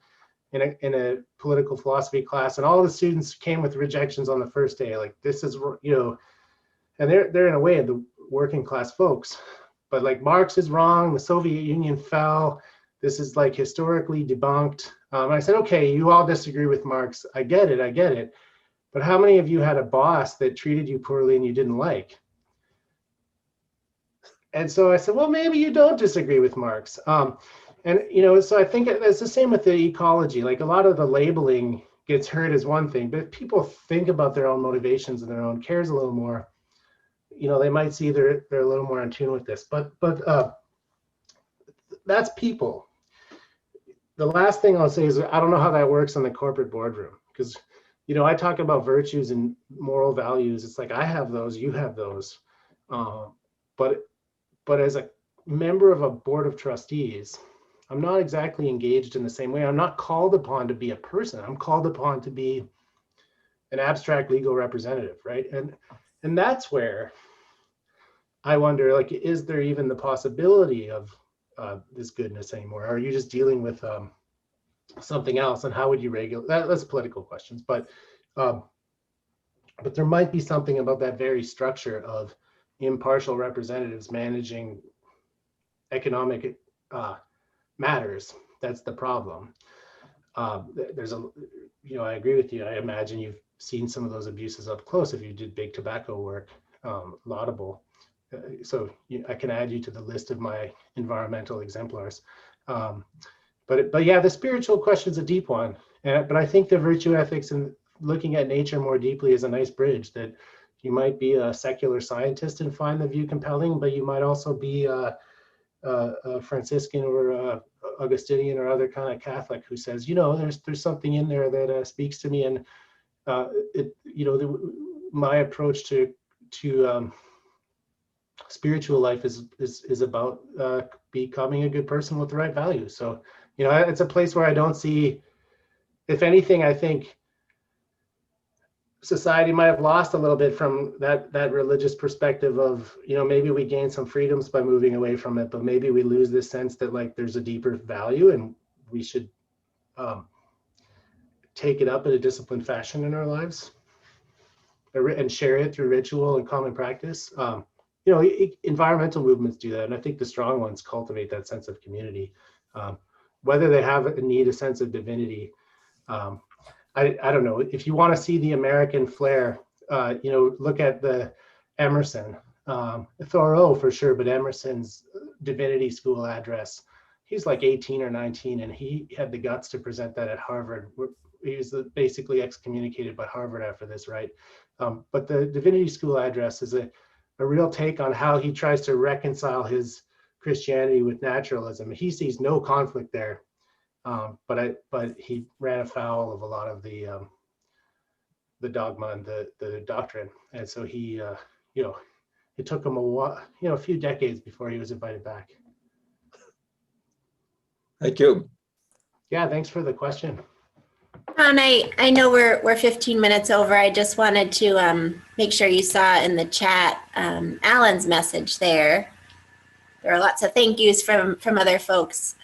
in a political philosophy class, and all the students came with rejections on the first day. Like, this is, and they're in a way the working class folks, but like Marx is wrong. The Soviet Union fell. This is like historically debunked. I said, okay, you all disagree with Marx. I get it. But how many of you had a boss that treated you poorly and you didn't like? And so I said, well, maybe you don't disagree with Marx. So I think it's the same with the ecology. Like, a lot of the labeling gets heard as one thing, but if people think about their own motivations and their own cares a little more, they might see they're a little more in tune with this. But that's people. The last thing I'll say is I don't know how that works in the corporate boardroom, because I talk about virtues and moral values. It's like, I have those, you have those. But as a member of a board of trustees, I'm not exactly engaged in the same way. I'm not called upon to be a person. I'm called upon to be an abstract legal representative, right? And that's where I wonder, like, is there even the possibility of this goodness anymore? Are you just dealing with something else, and how would you regulate that? That's political questions, but there might be something about that very structure of impartial representatives managing economic matters. That's the problem. There's I agree with you. I imagine you've seen some of those abuses up close if you did big tobacco work, laudable. So I can add you to the list of my environmental exemplars. But yeah, the spiritual question is a deep one. But I think the virtue ethics and looking at nature more deeply is a nice bridge, that you might be a secular scientist and find the view compelling, but you might also be a Franciscan or a Augustinian or other kind of Catholic who says, there's something in there that speaks to me, and my approach to spiritual life is about becoming a good person with the right values. So it's a place where I don't see, if anything, I think society might have lost a little bit from that religious perspective of, maybe we gain some freedoms by moving away from it, but maybe we lose this sense that like there's a deeper value and we should take it up in a disciplined fashion in our lives and share it through ritual and common practice. Environmental movements do that, and I think the strong ones cultivate that sense of community, whether they have a sense of divinity. I don't know, if you want to see the American flair, look at the Emerson, Thoreau for sure, but Emerson's divinity school address. He's like 18 or 19, and he had the guts to present that at Harvard. He was basically excommunicated by Harvard after this, right? But the divinity school address is a real take on how he tries to reconcile his Christianity with naturalism. He sees no conflict there. But he ran afoul of a lot of the dogma and the doctrine, and so he, it took him a few decades before he was invited back. Thank you. Yeah, thanks for the question. Don, I know we're 15 minutes over. I just wanted to make sure you saw in the chat Alan's message there. There are lots of thank yous from other folks.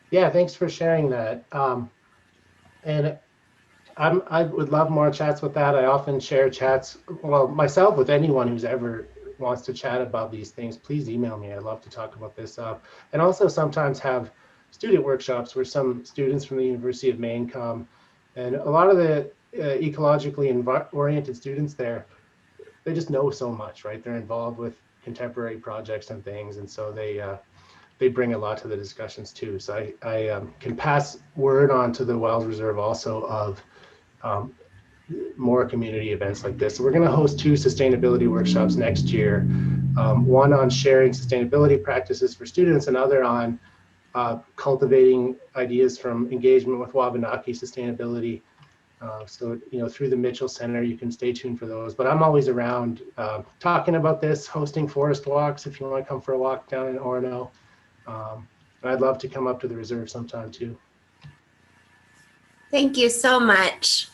Yeah, thanks for sharing that. And I would love more chats with that. I often share chats, well, myself with anyone who's ever wants to chat about these things. Please email me. I'd love to talk about this. And also sometimes have student workshops where some students from the University of Maine come. And a lot of the ecologically oriented students there, they just know so much, right? They're involved with contemporary projects and things. And so they bring a lot to the discussions too. So I can pass word on to the Wells Reserve also of more community events like this. So we're going to host 2 sustainability workshops next year. One on sharing sustainability practices for students, another on cultivating ideas from engagement with Wabanaki sustainability. So, through the Mitchell Center, you can stay tuned for those. But I'm always around talking about this, hosting forest walks if you want to come for a walk down in Orono. I'd love to come up to the reserve sometime too. Thank you so much.